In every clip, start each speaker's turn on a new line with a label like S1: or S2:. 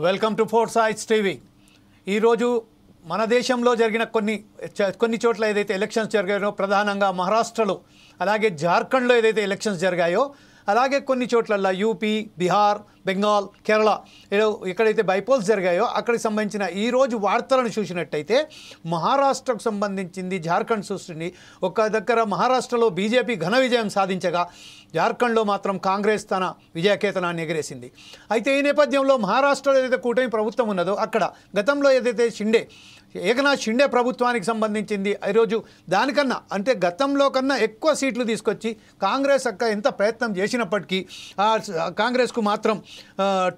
S1: Welcome to four sides TV. ఈరోజు మన దేశంలో జరిగిన కొన్ని చోట్ల ఏదైతే ఎలక్షన్స్ జరిగాయో, ప్రధానంగా మహారాష్ట్రలో అలాగే జార్ఖండ్లో ఏదైతే ఎలక్షన్స్ జరిగాయో, అలాగే కొన్ని చోట్ల యూపీ, బీహార్, బెంగాల్, కేరళ ఎక్కడైతే బైపోల్స్ జరిగాయో అక్కడికి సంబంధించిన ఈరోజు వార్తలను చూసినట్టయితే మహారాష్ట్రకు సంబంధించింది, జార్ఖండ్ చూస్తుంది. ఒక దగ్గర మహారాష్ట్రలో బీజేపీ ఘన విజయం సాధించగా జార్ఖండ్లో మాత్రం కాంగ్రెస్ తన విజయకేతనాన్ని ఎగరేసింది. అయితే ఈ నేపథ్యంలో మహారాష్ట్రలో ఏదైతే కూటమి ప్రభుత్వం ఉన్నదో అక్కడ గతంలో ఏదైతే ఏకనాథ్ షిండే ప్రభుత్వానికి సంబంధించింది ఈరోజు దానికన్నా అంటే గతంలో కన్నా ఎక్కువ సీట్లు తీసుకొచ్చి కాంగ్రెస్ ఎంత ప్రయత్నం చేసినప్పటికీ కాంగ్రెస్కు మాత్రం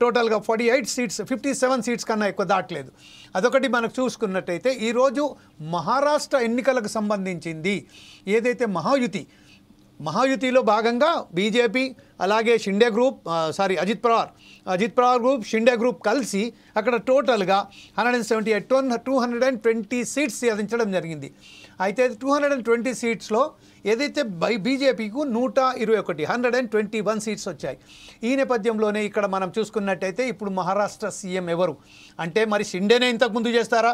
S1: టోటల్గా 48 సీట్స్ 57 సీట్స్ కన్నా ఎక్కువ దాటలేదు. అదొకటి మనకు చూసుకున్నట్టయితే ఈరోజు మహారాష్ట్ర ఎన్నికలకు సంబంధించింది ఏదైతే మహాయుతిలో భాగంగా బీజేపీ అలాగే Shinde group Ajit Pawar group Shinde group కలిసి అక్కడ టోటల్గా 220 సీట్స్ సాధించడం జరిగింది. అయితే 220 సీట్స్లో ఏదైతే బీజేపీకు 121 సీట్స్ వచ్చాయి. ఈ నేపథ్యంలోనే ఇక్కడ మనం చూసుకున్నట్టయితే ఇప్పుడు మహారాష్ట్ర సీఎం ఎవరు అంటే మరి షిండేనే ఇంతకుముందు చేస్తారా,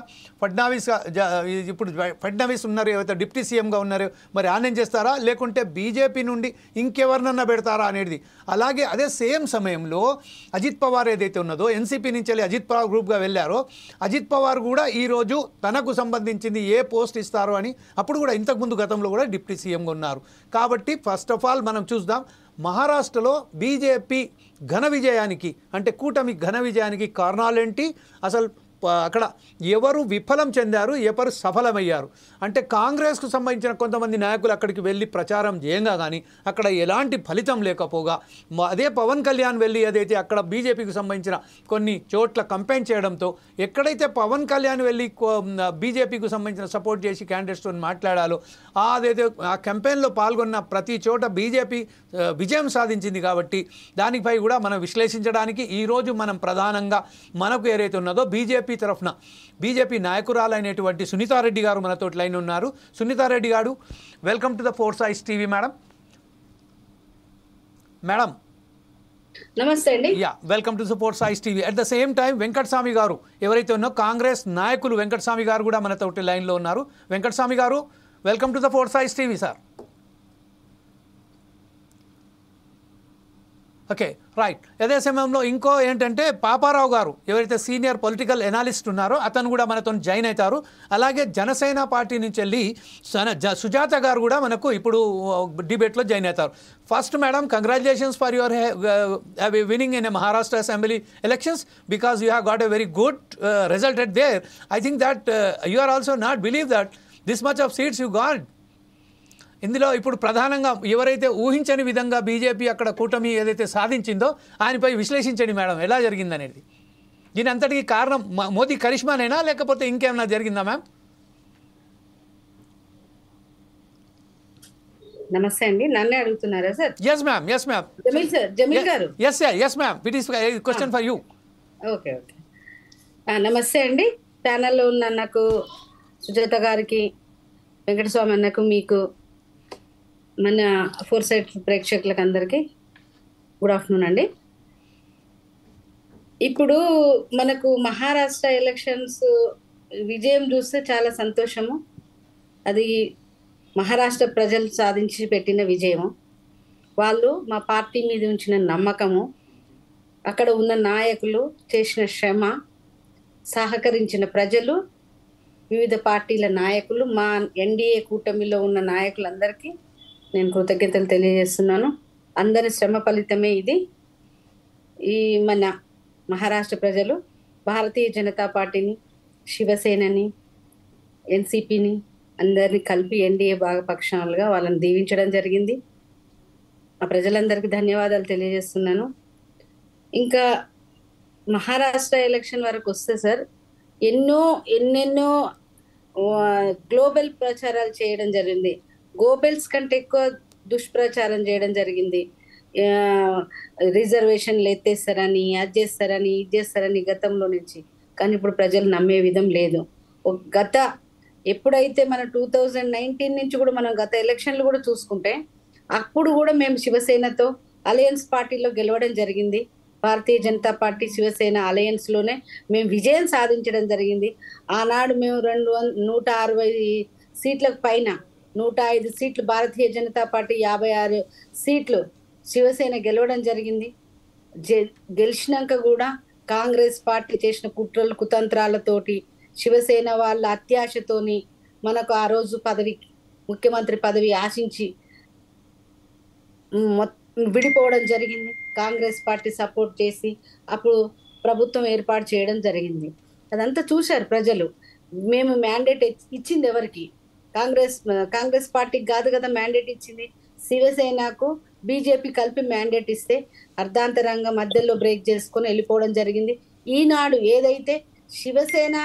S1: ఫడ్నవీస్ ఉన్నారు ఏవైతే డిప్యూటీ సీఎంగా ఉన్నారో మరి ఆనంద్ చేస్తారా, లేకుంటే బీజేపీ నుండి ఇంకెవరినన్నా పెడతారా అనేది. అలాగే అదే సేమ్ సమయంలో అజిత్ పవార్ ఏదైతే ఉన్నదో ఎన్సీపీ నుంచి వెళ్ళి అజిత్ పవార్ గ్రూప్గా వెళ్ళారో అజిత్ పవార్ కూడా ఈరోజు తనకు సంబంధించింది ఏ పోస్ట్ ఇస్తారో అని అప్పుడు కూడా ఇంతకుముందు గతంలో కూడా డిప్యూటీ సీఎంగా ఉన్నారు. కాబట్టి ఫస్ట్ ఆఫ్ ఆల్ మనం చూద్దాం మహారాష్ట్రలో బీజేపీ ఘన విజయానికి అంటే కూటమి ఘన విజయానికి కారణాలేంటి, అసలు అక్కడ ఎవరు విఫలం చెందారు, ఎవరు సఫలమయ్యారు అంటే కాంగ్రెస్కు సంబంధించిన కొంతమంది నాయకులు అక్కడికి వెళ్ళి ప్రచారం చేయంగా కానీ అక్కడ ఎలాంటి ఫలితం లేకపోగా అదే పవన్ కళ్యాణ్ వెళ్ళి ఏదైతే అక్కడ బీజేపీకి సంబంధించిన కొన్ని చోట్ల కంపెయిన్ చేయడంతో ఎక్కడైతే పవన్ కళ్యాణ్ వెళ్ళి బీజేపీకి సంబంధించిన సపోర్ట్ చేసి క్యాండిడేట్స్తో మాట్లాడాలో అదైతే ఆ క్యాంపెయిన్లో పాల్గొన్న ప్రతి చోట బీజేపీ విజయం సాధించింది. కాబట్టి దానిపై కూడా మనం విశ్లేషించడానికి ఈరోజు మనం ప్రధానంగా మనకు ఏదైతే ఉన్నదో బీజేపీ నాయకురాలైనటువంటి సునీతారెడ్డి గారు మనతో లైన్ ఉన్నారు. సునీతారెడ్డి గారు, welcome to the four sides TV. Madam
S2: నమస్తే అండి.
S1: Welcome to the four sides TV. At the same time Venkataswamy గారు ఎవరైతే ఉన్నారో కాంగ్రెస్ నాయకులు వెంకటస్వామి గారు కూడా మనతో లైన్లో ఉన్నారు. వెంకటస్వామి గారు, welcome to the four sides TV sir. Okay, right. అదే సమయంలో ఇంకో ఏంటంటే పాపారావు గారు ఎవరైతే సీనియర్ పొలిటికల్ ఎనాలిస్ట్ ఉన్నారో అతను కూడా మనతో జాయిన్ అవుతారు. అలాగే జనసేన పార్టీ నుంచి వెళ్ళి సుజాత గారు కూడా మనకు ఇప్పుడు డిబేట్లో జాయిన్ అవుతారు. First madam, congratulations for your winning in Maharashtra assembly elections because you have got a very good result at there. I think that you are also not believe that this much of seats you got. ఇందులో ఇప్పుడు ప్రధానంగా ఎవరైతే ఊహించని విధంగా BJP అక్కడ కూటమి ఏదైతే సాధించిందో ఆయనపై విశ్లేషించండి మేడం, ఎలా జరిగిందనేది. దీని అంతటికి కారణం మోదీ కరిష్మానేనా లేకపోతే ఇంకేమైనా జరిగిందా మ్యామ్?
S2: నమస్తే అండి, నన్నే అడుగుతున్నారా సార్?
S1: Yes ma'am.
S2: జమీల్ గారు.
S1: Yes ma'am, it is question for you.
S2: Okay. నమస్తే అండి. ప్యానల్లో ఉన్న నాకు సుజాత గారికి, వెంకటస్వామి అన్నకు, మీకు, మన ఫోర్ సైడ్ ప్రేక్షకులకు అందరికీ గుడ్ ఆఫ్టర్నూన్ అండి. ఇప్పుడు మనకు మహారాష్ట్ర ఎలక్షన్స్ విజయం చూస్తే చాలా సంతోషము. అది మహారాష్ట్ర ప్రజలు సాధించి పెట్టిన విజయము. వాళ్ళు మా పార్టీ మీద ఉంచిన నమ్మకము, అక్కడ ఉన్న నాయకులు చేసిన శ్రమ, సహకరించిన ప్రజలు, వివిధ పార్టీల నాయకులు, మా ఎన్డీఏ కూటమిలో ఉన్న నాయకులందరికీ నేను కృతజ్ఞతలు తెలియజేస్తున్నాను. అందరి శ్రమ ఫలితమే ఇది. ఈ మన మహారాష్ట్ర ప్రజలు భారతీయ జనతా పార్టీని, శివసేనని, ఎన్సీపీని అందరినీ కలిపి ఎన్డీఏ భాగపక్షాలుగా వాళ్ళని దీవించడం జరిగింది. ఆ ప్రజలందరికీ ధన్యవాదాలు తెలియజేస్తున్నాను. ఇంకా మహారాష్ట్ర ఎలక్షన్ వరకు వస్తే సార్ ఎన్నెన్నో గ్లోబల్ ప్రచారాలు చేయడం జరిగింది. గోబెల్స్ కంటే ఎక్కువ దుష్ప్రచారం చేయడం జరిగింది. రిజర్వేషన్లు ఎత్తేస్తారని, అది చేస్తారని, ఇది చేస్తారని గతంలో నుంచి. కానీ ఇప్పుడు ప్రజలు నమ్మే విధం లేదు. ఎప్పుడైతే మన 2019 నుంచి కూడా మనం గత ఎలక్షన్లు కూడా చూసుకుంటే అప్పుడు కూడా మేము శివసేనతో అలయన్స్ పార్టీలో గెలవడం జరిగింది. భారతీయ జనతా పార్టీ శివసేన అలయన్స్ లోనే మేము విజయం సాధించడం జరిగింది. ఆనాడు మేము 160 సీట్లకు పైన 105 సీట్లు భారతీయ జనతా పార్టీ, 56 సీట్లు శివసేన గెలవడం జరిగింది. గెలిచినాక కూడా కాంగ్రెస్ పార్టీ చేసిన కుట్రలు కుతంత్రాలతోటి, శివసేన వాళ్ళ అత్యాశతోని మనకు ఆ రోజు ముఖ్యమంత్రి పదవి ఆశించి విడిపోవడం జరిగింది. కాంగ్రెస్ పార్టీ సపోర్ట్ చేసి అప్పుడు ప్రభుత్వం ఏర్పాటు చేయడం జరిగింది. అదంతా చూశారు ప్రజలు. మేము మ్యాండేట్ ఇచ్చింది ఎవరికి? కాంగ్రెస్ పార్టీకి కాదు కదా మ్యాండేట్ ఇచ్చింది, శివసేనకు బీజేపీ కలిపి మ్యాండేట్ ఇస్తే అర్ధాంతరంగా మధ్యలో బ్రేక్ చేసుకొని వెళ్ళిపోవడం జరిగింది. ఈనాడు ఏదైతే శివసేన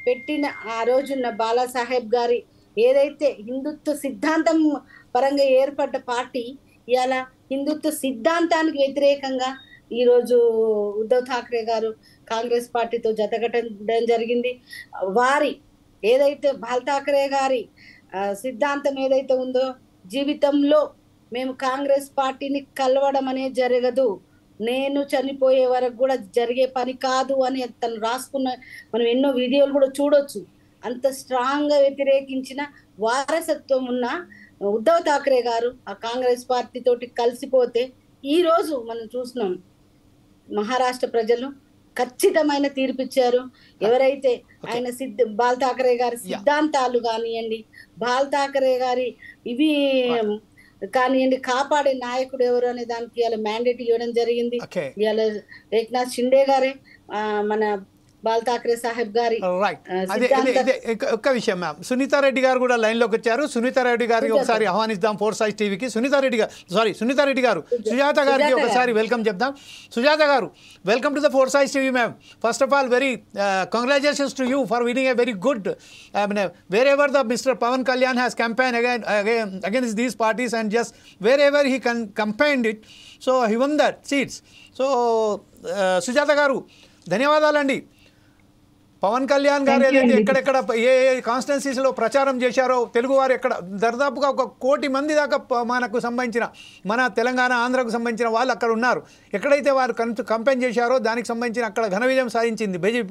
S2: పెట్టిన ఆ రోజున్న బాలాసాహెబ్ గారి ఏదైతే హిందుత్వ సిద్ధాంతం పరంగా ఏర్పడ్డ పార్టీ ఇవాళ హిందుత్వ సిద్ధాంతానికి వ్యతిరేకంగా ఈరోజు ఉద్ధవ్ ఠాక్రే గారు కాంగ్రెస్ పార్టీతో జతకట్టడం జరిగింది. వారి ఏదైతే బాల్ ఠాక్రే గారి సిద్ధాంతం ఏదైతే ఉందో, జీవితంలో మేము కాంగ్రెస్ పార్టీని కలవడం అనేది జరగదు, నేను చనిపోయే వరకు కూడా జరిగే పని కాదు అని తను రాసుకున్న మనం ఎన్నో వీడియోలు కూడా చూడొచ్చు. అంత స్ట్రాంగ్ గా వ్యతిరేకించిన వారసత్వం ఉన్న ఉద్ధవ్ ఠాక్రే గారు ఆ కాంగ్రెస్ పార్టీ తోటి కలిసిపోతే ఈ రోజు మనం చూస్తున్నాం మహారాష్ట్ర ప్రజలు ఖచ్చితమైన తీర్పిచ్చారు. ఎవరైతే ఆయన బాల్ ఠాక్రే గారి సిద్ధాంతాలు కానివ్వండి, బాల్ ఠాక్రే గారి ఇవి కానివ్వండి, కాపాడే నాయకుడు ఎవరు అనే దానికి ఇవాళ మ్యాండేట్ ఇవ్వడం జరిగింది. ఇవాళ ఏక్నాథ్ షిండే గారే మన బాల్ ఠాక్రే సాహెబ్ గారి
S1: ఒక్క విషయం మ్యామ్, సునీతారెడ్డి గారు కూడా లైన్ లోకి వచ్చారు. సునీతారెడ్డి గారికి ఒకసారి ఆహ్వానిద్దాం ఫోర్ సైజ్ టీవీకి. సునీతారెడ్డి గారు సుజాత గారికి ఒకసారి వెల్కమ్ చెప్దాం. సుజాత గారు, welcome to the four size TV ma'am. First of all very congratulations to you for winning a very good wherever the Mr. Pawan Kalyan has campaigned against these parties, and just wherever he campaigned it, so he won that seats. So Sujatha గారు ధన్యవాదాలండి. పవన్ కళ్యాణ్ గారు ఏదైతే ఎక్కడెక్కడ ఏ కాన్స్టిట్యున్సీస్లో ప్రచారం చేశారో, తెలుగువారు ఎక్కడ దాదాపుగా 1 కోటి మంది దాకా మనకు సంబంధించిన మన తెలంగాణ ఆంధ్రకు సంబంధించిన వాళ్ళు అక్కడ ఉన్నారు. ఎక్కడైతే వారు కంపెయిన్ చేశారో దానికి సంబంధించిన అక్కడ ఘన విజయం సాధించింది బీజేపీ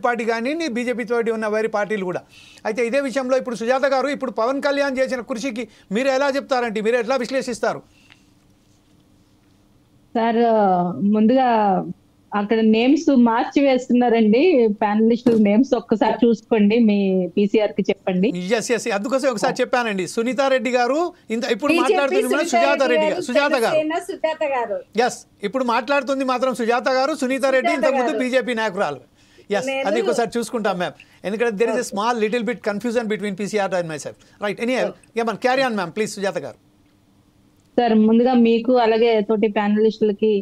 S1: పార్టీ కానీ బీజేపీ తోటి ఉన్న వేరే పార్టీలు కూడా. అయితే ఇదే విషయంలో ఇప్పుడు సుజాత గారు, ఇప్పుడు పవన్ కళ్యాణ్ చేసిన కృషికి మీరు ఎలా చెప్తారంటే, మీరు ఎట్లా విశ్లేషిస్తారు?
S3: సార్, ముందుగా అక్కడ నేమ్స్ మార్చి వేస్తున్నారండి, ప్యానలిస్టుల నేమ్స్ ఒక్కసారి చూసుకోండి, మీ పీసీఆర్ కి చెప్పండి.
S1: అందుకోసం ఒకసారి చెప్పానండి. సునీతారెడ్డి గారు ఇప్పుడు మాట్లాడుతుంది సుజాత గారు. ఎస్, ఇప్పుడు మాట్లాడుతుంది మాత్రం సుజాత గారు. సునీతారెడ్డి ఇంతకుముందు బీజేపీ నాయకురాలు. ఎస్, అది ఒకసారి చూసుకుంటాం మ్యామ్, ఎందుకంటే there is a small little bit confusion between PCR and my self. Right, any carry on ma'am please. Sujatha గారు.
S3: సార్, ముందుగా మీకు అలాగే తోటి ప్యానలిస్టులకి,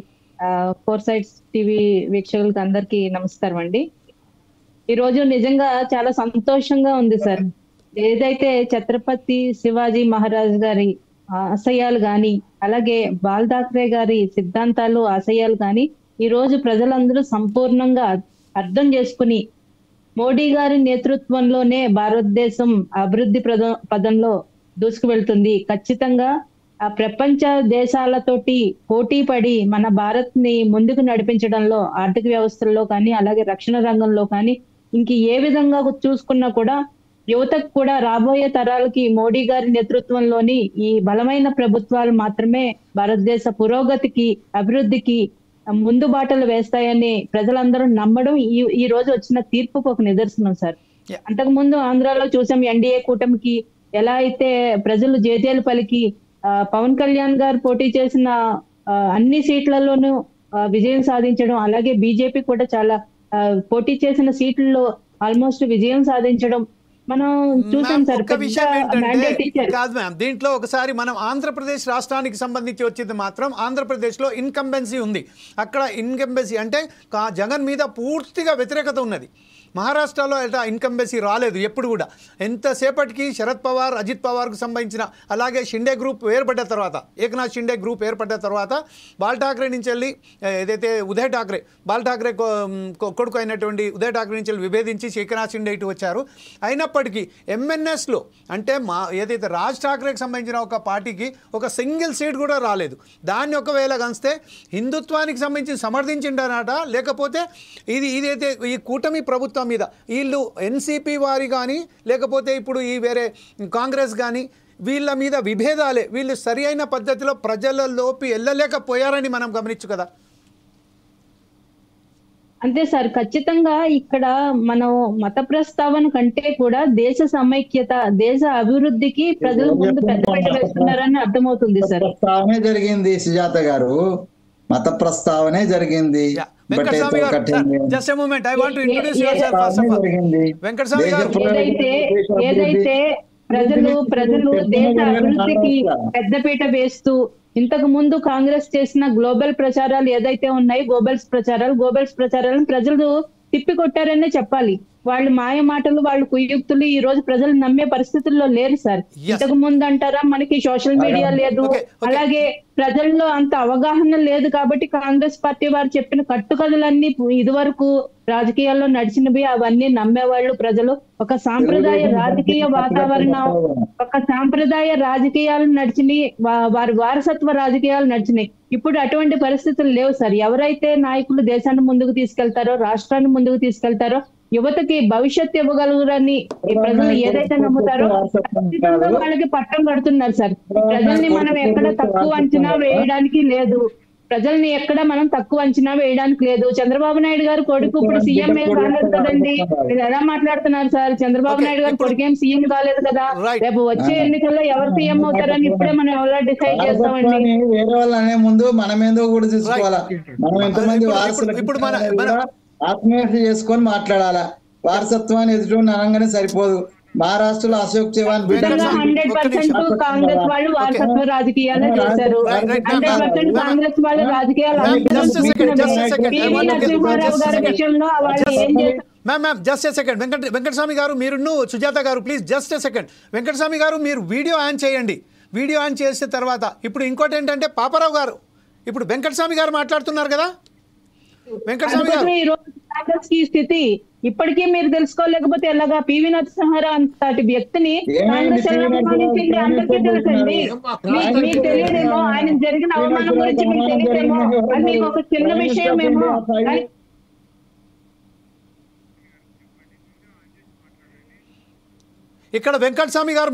S3: ఫోర్ సైడ్స్ టీవీ వీక్షకులకి అందరికీ నమస్కారం అండి. ఈరోజు నిజంగా చాలా సంతోషంగా ఉంది సార్. ఏదైతే ఛత్రపతి శివాజీ మహారాజ్ గారి ఆశయాలు కానీ, అలాగే బాల్ ఠాక్రే గారి సిద్ధాంతాలు ఆశయాలు కానీ ఈ రోజు ప్రజలందరూ సంపూర్ణంగా అర్థం చేసుకుని, మోడీ గారి నేతృత్వంలోనే భారతదేశం అభివృద్ధి పదంలో దూసుకు వెళ్తుంది. ఖచ్చితంగా ఆ ప్రపంచ దేశాలతోటి పోటీ పడి మన భారత్ ని ముందుకు నడిపించడంలో, ఆర్థిక వ్యవస్థల్లో కానీ అలాగే రక్షణ రంగంలో కానీ ఏ విధంగా చూసుకున్నా కూడా యువతకు కూడా రాబోయే తరాలకి మోడీ గారి నేతృత్వంలోని ఈ బలమైన ప్రభుత్వాలు మాత్రమే భారతదేశ పురోగతికి, అభివృద్ధికి ముందు బాటలు వేస్తాయని ప్రజలందరూ నమ్మడం ఈ రోజు వచ్చిన తీర్పుకు ఒక నిదర్శనం సార్. అంతకు ముందు ఆంధ్రాలో చూసాం, ఎన్డీఏ కూటమికి ఎలా అయితే ప్రజలు జేజేలు పలికి పవన్ కళ్యాణ్ గారు పోటీ చేసిన అన్ని సీట్లలోనూ విజయం సాధించడం, అలాగే బీజేపీ కూడా చాలా పోటీ చేసిన సీట్లలో ఆల్మోస్ట్ విజయం సాధించడం మనం చూసాం సార్.
S1: కాదు మ్యామ్, దీంట్లో ఒకసారి మనం ఆంధ్రప్రదేశ్ రాష్ట్రానికి సంబంధించి వచ్చింది మాత్రం ఆంధ్రప్రదేశ్లో ఇన్కంబెన్సీ ఉంది. అక్కడ ఇన్కంబెన్సీ అంటే జగన్ మీద పూర్తిగా వ్యతిరేకత ఉన్నది. మహారాష్ట్రలో అట్లా ఇన్కంబెన్సీ రాలేదు ఎప్పుడు కూడా. ఎంతసేపటికి శరద్ పవార్, అజిత్ పవార్కు సంబంధించిన, అలాగే షిండే గ్రూప్ ఏర్పడ్డ తర్వాత, ఏకనాథ్ షిండే గ్రూప్ ఏర్పడ్డ తర్వాత బాల్ ఠాక్రే నుంచి వెళ్ళి ఏదైతే ఉదయ్ ఠాక్రే, బాల్ ఠాక్రే కొడుకు అయినటువంటి ఉదయ్ ఠాక్రే నుంచి వెళ్ళి విభేదించి ఏకనాథ్ షిండే ఇటు వచ్చారు. అయినప్పటికీ ఎంఎన్ఎస్లో అంటే ఏదైతే రాజ్ ఠాక్రేకి సంబంధించిన ఒక పార్టీకి ఒక సింగిల్ సీట్ కూడా రాలేదు. దాన్ని ఒకవేళ గంస్తే హిందుత్వానికి సంబంధించి సమర్థించిండనట, లేకపోతే ఇదైతే ఈ కూటమి ప్రభుత్వం మీద వీళ్ళు ఎన్సీపీ వారి కానీ లేకపోతే ఇప్పుడు ఈ వేరే కాంగ్రెస్ కానీ వీళ్ళ మీద విభేదాలే, వీళ్ళు సరి అయిన పద్ధతిలో ప్రజలలోకి వెళ్ళలేకపోయారని మనం గమనించు కదా.
S3: అంతే సార్, ఖచ్చితంగా ఇక్కడ మనం మత ప్రస్తావన కంటే కూడా దేశ సమైక్యత, దేశ అభివృద్ధికి ప్రజల ముందు పెద్దపీట వేస్తున్నారని అర్థమవుతుంది సార్.
S4: ప్రస్తావనే జరిగింది సుజాత గారు, మత ప్రస్తావనే జరిగింది.
S1: Venkataswamy garu, just a moment, I want to introduce yourself first of all. Venkataswamy garu,
S3: ఏదైతే ప్రజలు దేశ అభివృద్ధికి పెద్దపీట వేస్తూ ఇంతకు ముందు కాంగ్రెస్ చేసిన గ్లోబల్ ప్రచారాలు ఏదైతే ఉన్నాయో, గోబెల్స్ ప్రచారాలను ప్రజలు తిప్పికొట్టారనే చెప్పాలి. వాళ్ళు మాయ మాటలు, వాళ్ళు కుయుక్తులు ఈ రోజు ప్రజలు నమ్మే పరిస్థితుల్లో లేరు సార్. ఇంతకు ముందు అంటారా మనకి సోషల్ మీడియా లేదు, అలాగే ప్రజల్లో అంత అవగాహన లేదు కాబట్టి కాంగ్రెస్ పార్టీ వారు చెప్పిన కట్టుకథలన్నీ ఇదివరకు రాజకీయాల్లో నడిచినవి అవన్నీ నమ్మేవాళ్ళు ప్రజలు. ఒక సాంప్రదాయ రాజకీయ వాతావరణం, ఒక సాంప్రదాయ రాజకీయాలు నడిచినాయి, వారి వారసత్వ రాజకీయాలు నడిచినాయి. ఇప్పుడు అటువంటి పరిస్థితులు లేవు సార్. ఎవరైతే నాయకులు దేశాన్ని ముందుకు తీసుకెళ్తారో, రాష్ట్రాన్ని ముందుకు తీసుకెళ్తారో, యువతకి భవిష్యత్తు ఇవ్వగలరని ఈ ప్రజలు ఏదైతే నమ్ముతారో ఖచ్చితంగా వాళ్ళకి పట్టం కడుతున్నారు సార్. ప్రజల్ని మనం ఎక్కడ తక్కువ అంచనా వేయడానికి లేదు, ప్రజల్ని ఎక్కడ మనం తక్కువ అంచనా వేయడానికి లేదు. చంద్రబాబు నాయుడు గారు కొడుకు ఇప్పుడు సీఎం ఏం కాలేదు కదండి, మీరు ఎలా మాట్లాడుతున్నారు సార్? చంద్రబాబు నాయుడు గారు కొడుకు ఏం సీఎం కాలేదు కదా, రేపు వచ్చే ఎన్నికల్లో ఎవరు సీఎం అవుతారని ఇప్పుడే మనం ఎలా డిసైడ్ చేస్తామండి?
S4: వేరే వాళ్ళు అనే ముందు మనమేందో కూడా చూసుకోవాలా. మనం ఎంతమంది వారసులు ఆత్మహత్య చేసుకొని మాట్లాడాలా. వారసత్వాన్ని ఎదుటి అనగానే సరిపోదు. మహారాష్ట్రలో అశోక్ చవాన్
S3: 100% కాంగ్రెస్ వాళ్ళు వారసత్వ రాజకీయాలు చేశారు. 100% కాంగ్రెస్ వాళ్ళు రాజకీయాలు నరసింహారావు గారి విషయంలో వాళ్ళు ఏం చేశారు?
S1: Ma'am just a second. Venkataswamy గారు మీరును Sujatha garu please just a second. Venkataswamy garu మీరు వీడియో ఆన్ చేయండి. వీడియో ఆన్ చేసిన తర్వాత ఇప్పుడు ఇంకోటి ఏంటంటే పాపారావు గారు, ఇప్పుడు వెంకటస్వామి గారు మాట్లాడుతున్నారు కదా. వెంకటస్వామి గారు,
S3: ఈ రోజు కాంగ్రెస్ కి స్థితి ఇప్పటికీ మీరు తెలుసుకోలేకపోతే ఎలాగా? పివి నరసింహారావు అంతటి వ్యక్తిని కాంగ్రెస్ ఎలా అవమానించింది అందరికీ తెలుసండి. మీకు తెలియదేమో, ఆయన జరిగిన అవమానం గురించి మీకు తెలియదేమో, అది మీకు ఒక చిన్న విషయమేమో.
S1: ఇక్కడ వెంకటస్వామి గారు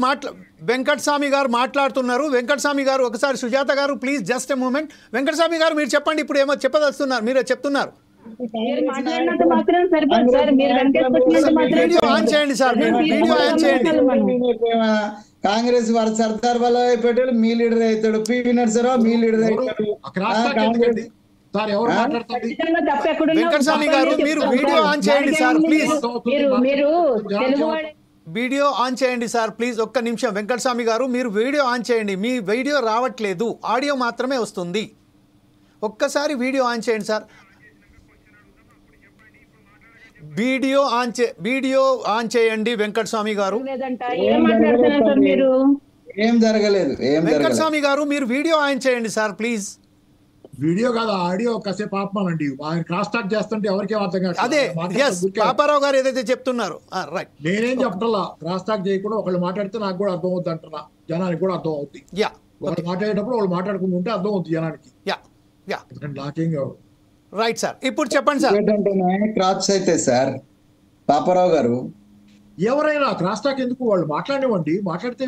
S1: మాట్లాడుతున్నారు. వెంకటస్వామి గారు ఒకసారి Sujatha garu please just a moment. Venkataswamy garu మీరు చెప్పండి, ఇప్పుడు ఏమో చెప్పదలుస్తున్నారు, మీరే చెప్తున్నారు.
S3: మాట్లాడినంత మాత్రం సరిపోదు సార్, మీరు
S1: వీడియో ఆన్ చేయండి సార్, వీడియో ఆన్ చేయండి.
S4: కాంగ్రెస్ వారు సర్దార్ వల్లభాయ్ పటేల్ మీ లీడర్ అవుతాడు, పివి నరసింహారావు మీ లీడర్ అవుతాడు.
S1: వెంకటస్వామి గారు మీరు వీడియో ఆన్ చేయండి సార్ ప్లీజ్. వీడియో ఆన్ చేయండి సార్ ప్లీజ్, ఒక్క నిమిషం. వెంకటస్వామి గారు మీరు వీడియో ఆన్ చేయండి. మీ వీడియో రావట్లేదు, ఆడియో మాత్రమే వస్తుంది. ఒక్కసారి వీడియో ఆన్ చేయండి సార్. వీడియో ఆన్ చేయండి వెంకటస్వామి గారు.
S4: ఏం జరగలేదు.
S1: వెంకటస్వామి గారు మీరు వీడియో ఆన్ చేయండి సార్ ప్లీజ్.
S5: వీడియో కాదు, ఆడియో కాసేపు ఆపమానండి. ఆయన క్రాస్ టాక్ చేస్తుంటే ఎవరికేం అర్థం కాదు.
S1: అదే పాపారావు గారు ఏదైతే చెప్తున్నారు రైట్.
S5: నేనేం చెప్పటల్లా, క్రాస్ టాక్ చేయకుండా ఒకళ్ళు మాట్లాడితే నాకు కూడా అర్థం అవుతుంది అంటున్నా, జనానికి కూడా అర్థం అవుతుంది. ఒకళ్ళు మాట్లాడేటప్పుడు వాళ్ళు మాట్లాడుకుంటుంటే అర్థం అవుతుంది జనానికి. నాకేం కాదు.
S1: రైట్ సార్, ఇప్పుడు చెప్పండి సార్.
S4: క్రాస్ అయితే సార్ పాపారావు గారు
S5: ఎవరైనా క్రాస్ టాక్ ఎందుకు, వాళ్ళు మాట్లాడేవండి. మాట్లాడితే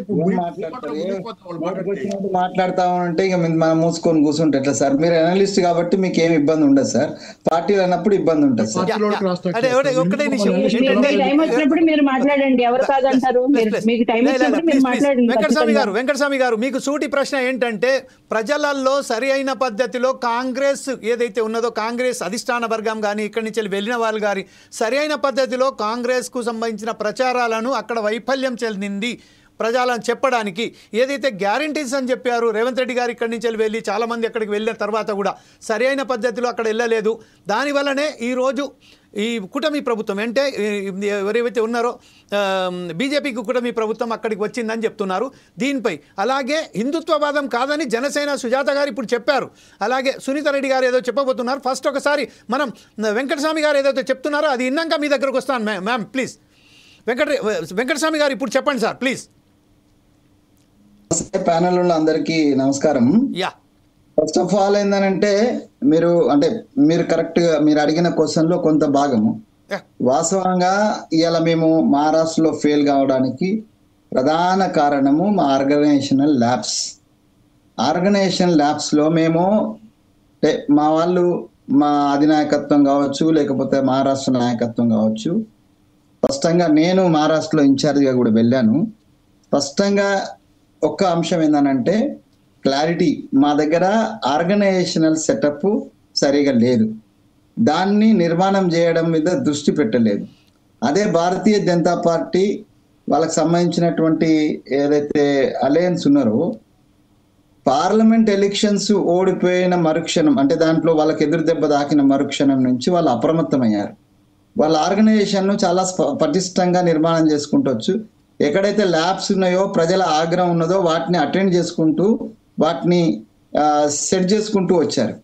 S4: మాట్లాడతా ఉంటే ఇక మనం మూసుకొని కూర్చుంటే ఎట్లా సార్? మీరు అనలిస్ట్ కాబట్టి మీకు ఏమి ఇబ్బంది ఉండదు సార్. పార్టీలు అన్నప్పుడు ఇబ్బంది ఉంటుంది సార్.
S1: వెంకటస్వామి గారు మీకు సూటి ప్రశ్న ఏంటంటే, ప్రజలలో సరి అయిన పద్ధతిలో కాంగ్రెస్ ఏదైతే ఉన్నదో, కాంగ్రెస్ అధిష్టాన వర్గం కానీ ఇక్కడి నుంచి వెళ్ళిన వాళ్ళు కానీ సరి అయిన పద్ధతిలో కాంగ్రెస్ కు సంబంధించిన ప్రచారాలను అక్కడ వైఫల్యం చెందింది ప్రజలను చెప్పడానికి. ఏదైతే గ్యారంటీస్ అని చెప్పారు రేవంత్ రెడ్డి గారు ఇక్కడి నుంచి వెళ్ళి చాలామంది అక్కడికి వెళ్ళిన తర్వాత కూడా సరైన పద్ధతిలో అక్కడ వెళ్ళలేదు. దానివల్లనే ఈరోజు ఈ కూటమి ప్రభుత్వం అంటే ఎవరైతే ఉన్నారో బీజేపీకి కూటమి ప్రభుత్వం అక్కడికి వచ్చిందని చెప్తున్నారు దీనిపై. అలాగే హిందుత్వవాదం కాదని జనసేన సుజాత గారు ఇప్పుడు చెప్పారు. అలాగే సునీత రెడ్డి గారు ఏదో చెప్పబోతున్నారు. ఫస్ట్ ఒకసారి మనం వెంకటస్వామి గారు ఏదైతే చెప్తున్నారో అది విన్నాక మీ దగ్గరకు వస్తాను. Ma'am please. వెంకటస్వామి గారు ఇప్పుడు చెప్పండి సార్ ప్లీజ్.
S4: ప్యానెల్ ఉన్న అందరికీ నమస్కారం.
S1: యా,
S4: ఫస్ట్ ఆఫ్ ఆల్ ఏంటంటే మీరు కరెక్ట్ గా మీరు అడిగిన క్వశ్చన్ లో కొంత భాగము వాస్తవంగా ఇవాళ మేము మహారాష్ట్రలో ఫెయిల్ కావడానికి ప్రధాన కారణము మా ఆర్గనైజేషనల్ ల్యాబ్స్ లో మేము మా వాళ్ళు మా అధినాయకత్వం కావచ్చు లేకపోతే మహారాష్ట్ర నాయకత్వం కావచ్చు, స్పష్టంగా నేను మహారాష్ట్రలో ఇన్ఛార్జిగా కూడా వెళ్ళాను. స్పష్టంగా ఒక్క అంశం ఏంటంటే క్లారిటీ, మా దగ్గర ఆర్గనైజేషనల్ సెటప్ సరిగా లేదు, దాన్ని నిర్మాణం చేయడం మీద దృష్టి పెట్టలేదు. అదే భారతీయ జనతా పార్టీ వాళ్ళకి సంబంధించినటువంటి ఏదైతే అలయన్స్ ఉన్నారో పార్లమెంట్ ఎలక్షన్స్ ఓడిపోయిన మరుక్షణం అంటే దాంట్లో వాళ్ళకి ఎదురు దెబ్బ తాకిన మరుక్షణం నుంచి వాళ్ళు అప్రమత్తమయ్యారు. వాళ్ళ ఆర్గనైజేషన్ను చాలా పటిష్టంగా నిర్మాణం చేసుకుంటూ ఎక్కడైతే ల్యాబ్స్ ఉన్నాయో ప్రజల ఆగ్రహం ఉన్నదో వాటిని అటెండ్ చేసుకుంటూ వాటిని సెట్ చేసుకుంటూ వచ్చారు.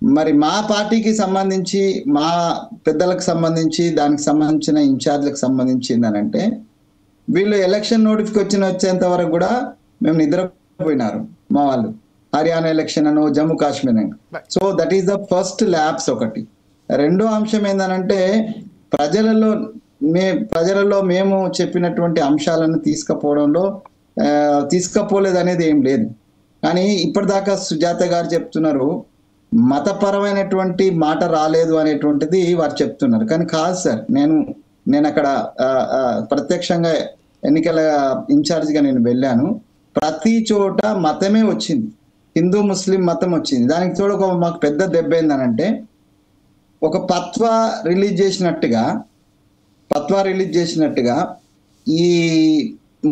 S4: మరి మా పార్టీకి సంబంధించి మా పెద్దలకు సంబంధించి దానికి సంబంధించిన ఇన్ఛార్జ్లకు సంబంధించి ఏంటంటే వీళ్ళు ఎలక్షన్ నోటిఫికేషన్ వచ్చేంత వరకు కూడా మేము నిద్రపోయినారు మా వాళ్ళు. హర్యానా ఎలక్షన్ అను జమ్మూ కాశ్మీర్ అని. So that is the first labs ఒకటి. రెండో అంశం ఏంటంటే ప్రజలలో మేము చెప్పినటువంటి అంశాలను తీసుకపోలేదు అనేది ఏం లేదు. కానీ ఇప్పటిదాకా సుజాత గారు చెప్తున్నారు మతపరమైనటువంటి మాట రాలేదు అనేటువంటిది వారు చెప్తున్నారు. కానీ కాదు సార్, నేను అక్కడ ప్రత్యక్షంగా ఎన్నికల ఇన్ఛార్జిగా నేను వెళ్ళాను. ప్రతి చోట మతమే వచ్చింది, హిందూ ముస్లిం మతం వచ్చింది. దానికి తోడు మాకు పెద్ద దెబ్బ ఏందనంటే ఒక పత్వా రిలీజ్ చేసినట్టుగా ఈ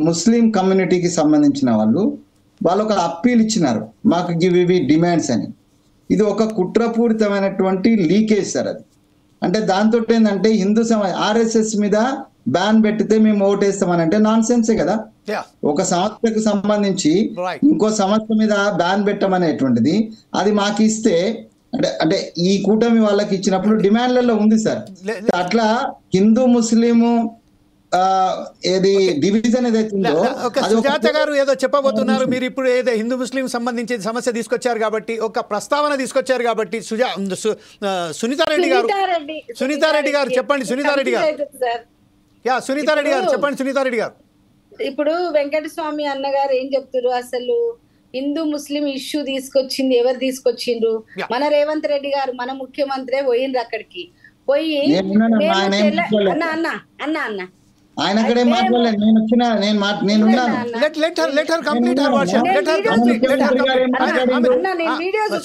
S4: ముస్లిం కమ్యూనిటీకి సంబంధించిన వాళ్ళు ఒక అప్పీల్ ఇచ్చినారు మాకు ఇవి డిమాండ్స్ అని. ఇది ఒక కుట్రపూరితమైనటువంటి లీకేజ్ సార్ అది. అంటే దాంతో ఏంటంటే హిందూ ఆర్ఎస్ఎస్ మీద బ్యాన్ పెట్టితే మేము ఓటేస్తామని అంటే నాన్ సెన్సే కదా. ఒక సంస్థకు సంబంధించి ఇంకో సంస్థ మీద బ్యాన్ పెట్టమనేటువంటిది అది మాకు ఇస్తే అంటే ఈ కూటమి వాళ్ళకి ఇచ్చినప్పుడు డిమాండ్లలో ఉంది సార్. అట్లా హిందూ ముస్లిము ఏది డివిజన్ ఏదైతే
S1: సుజాత గారు ఏదో చెప్పబోతున్నారు. మీరు ఇప్పుడు ఏదో హిందూ ముస్లిం సంబంధించిన సమస్య తీసుకొచ్చారు కాబట్టి ఒక ప్రస్తావన తీసుకొచ్చారు కాబట్టి సునీతారెడ్డి గారు చెప్పండి. సునీతారెడ్డి గారు
S2: ఇప్పుడు వెంకటస్వామి అన్నగారు ఏం చెప్తారు? అసలు హిందూ ముస్లిం ఇష్యూ తీసుకొచ్చింది ఎవరు తీసుకొచ్చిండ్రు? మన రేవంత్ రెడ్డి గారు మన ముఖ్యమంత్రి పోయిండ్రు అక్కడికి. పోయి అన్న
S4: ఆయన అక్కడే మాట్లాడలేదు.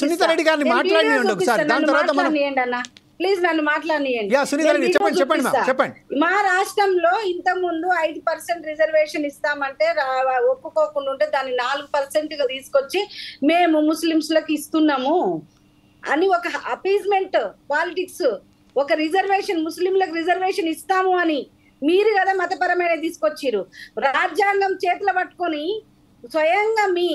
S1: సునీత రెడ్డి గారిని మాట్లాడినండి ఒకసారి, దాని తర్వాత మనం
S2: ప్లీజ్ నన్ను మాట్లాడనియండి. మా రాష్ట్రంలో ఇంత ముందు 5% రిజర్వేషన్ ఇస్తామంటే ఒప్పుకోకుండా ఉంటే దాన్ని 4% గా తీసుకొచ్చి మేము ముస్లింస్ లకు ఇస్తున్నాము అని ఒక అపీజ్మెంట్ పాలిటిక్స్, ఒక రిజర్వేషన్ ముస్లింలకు రిజర్వేషన్ ఇస్తాము అని మీరు కదా మతపరమైన తీసుకొచ్చిరు. రాజ్యాంగం చేతులు పట్టుకొని స్వయంగా మీ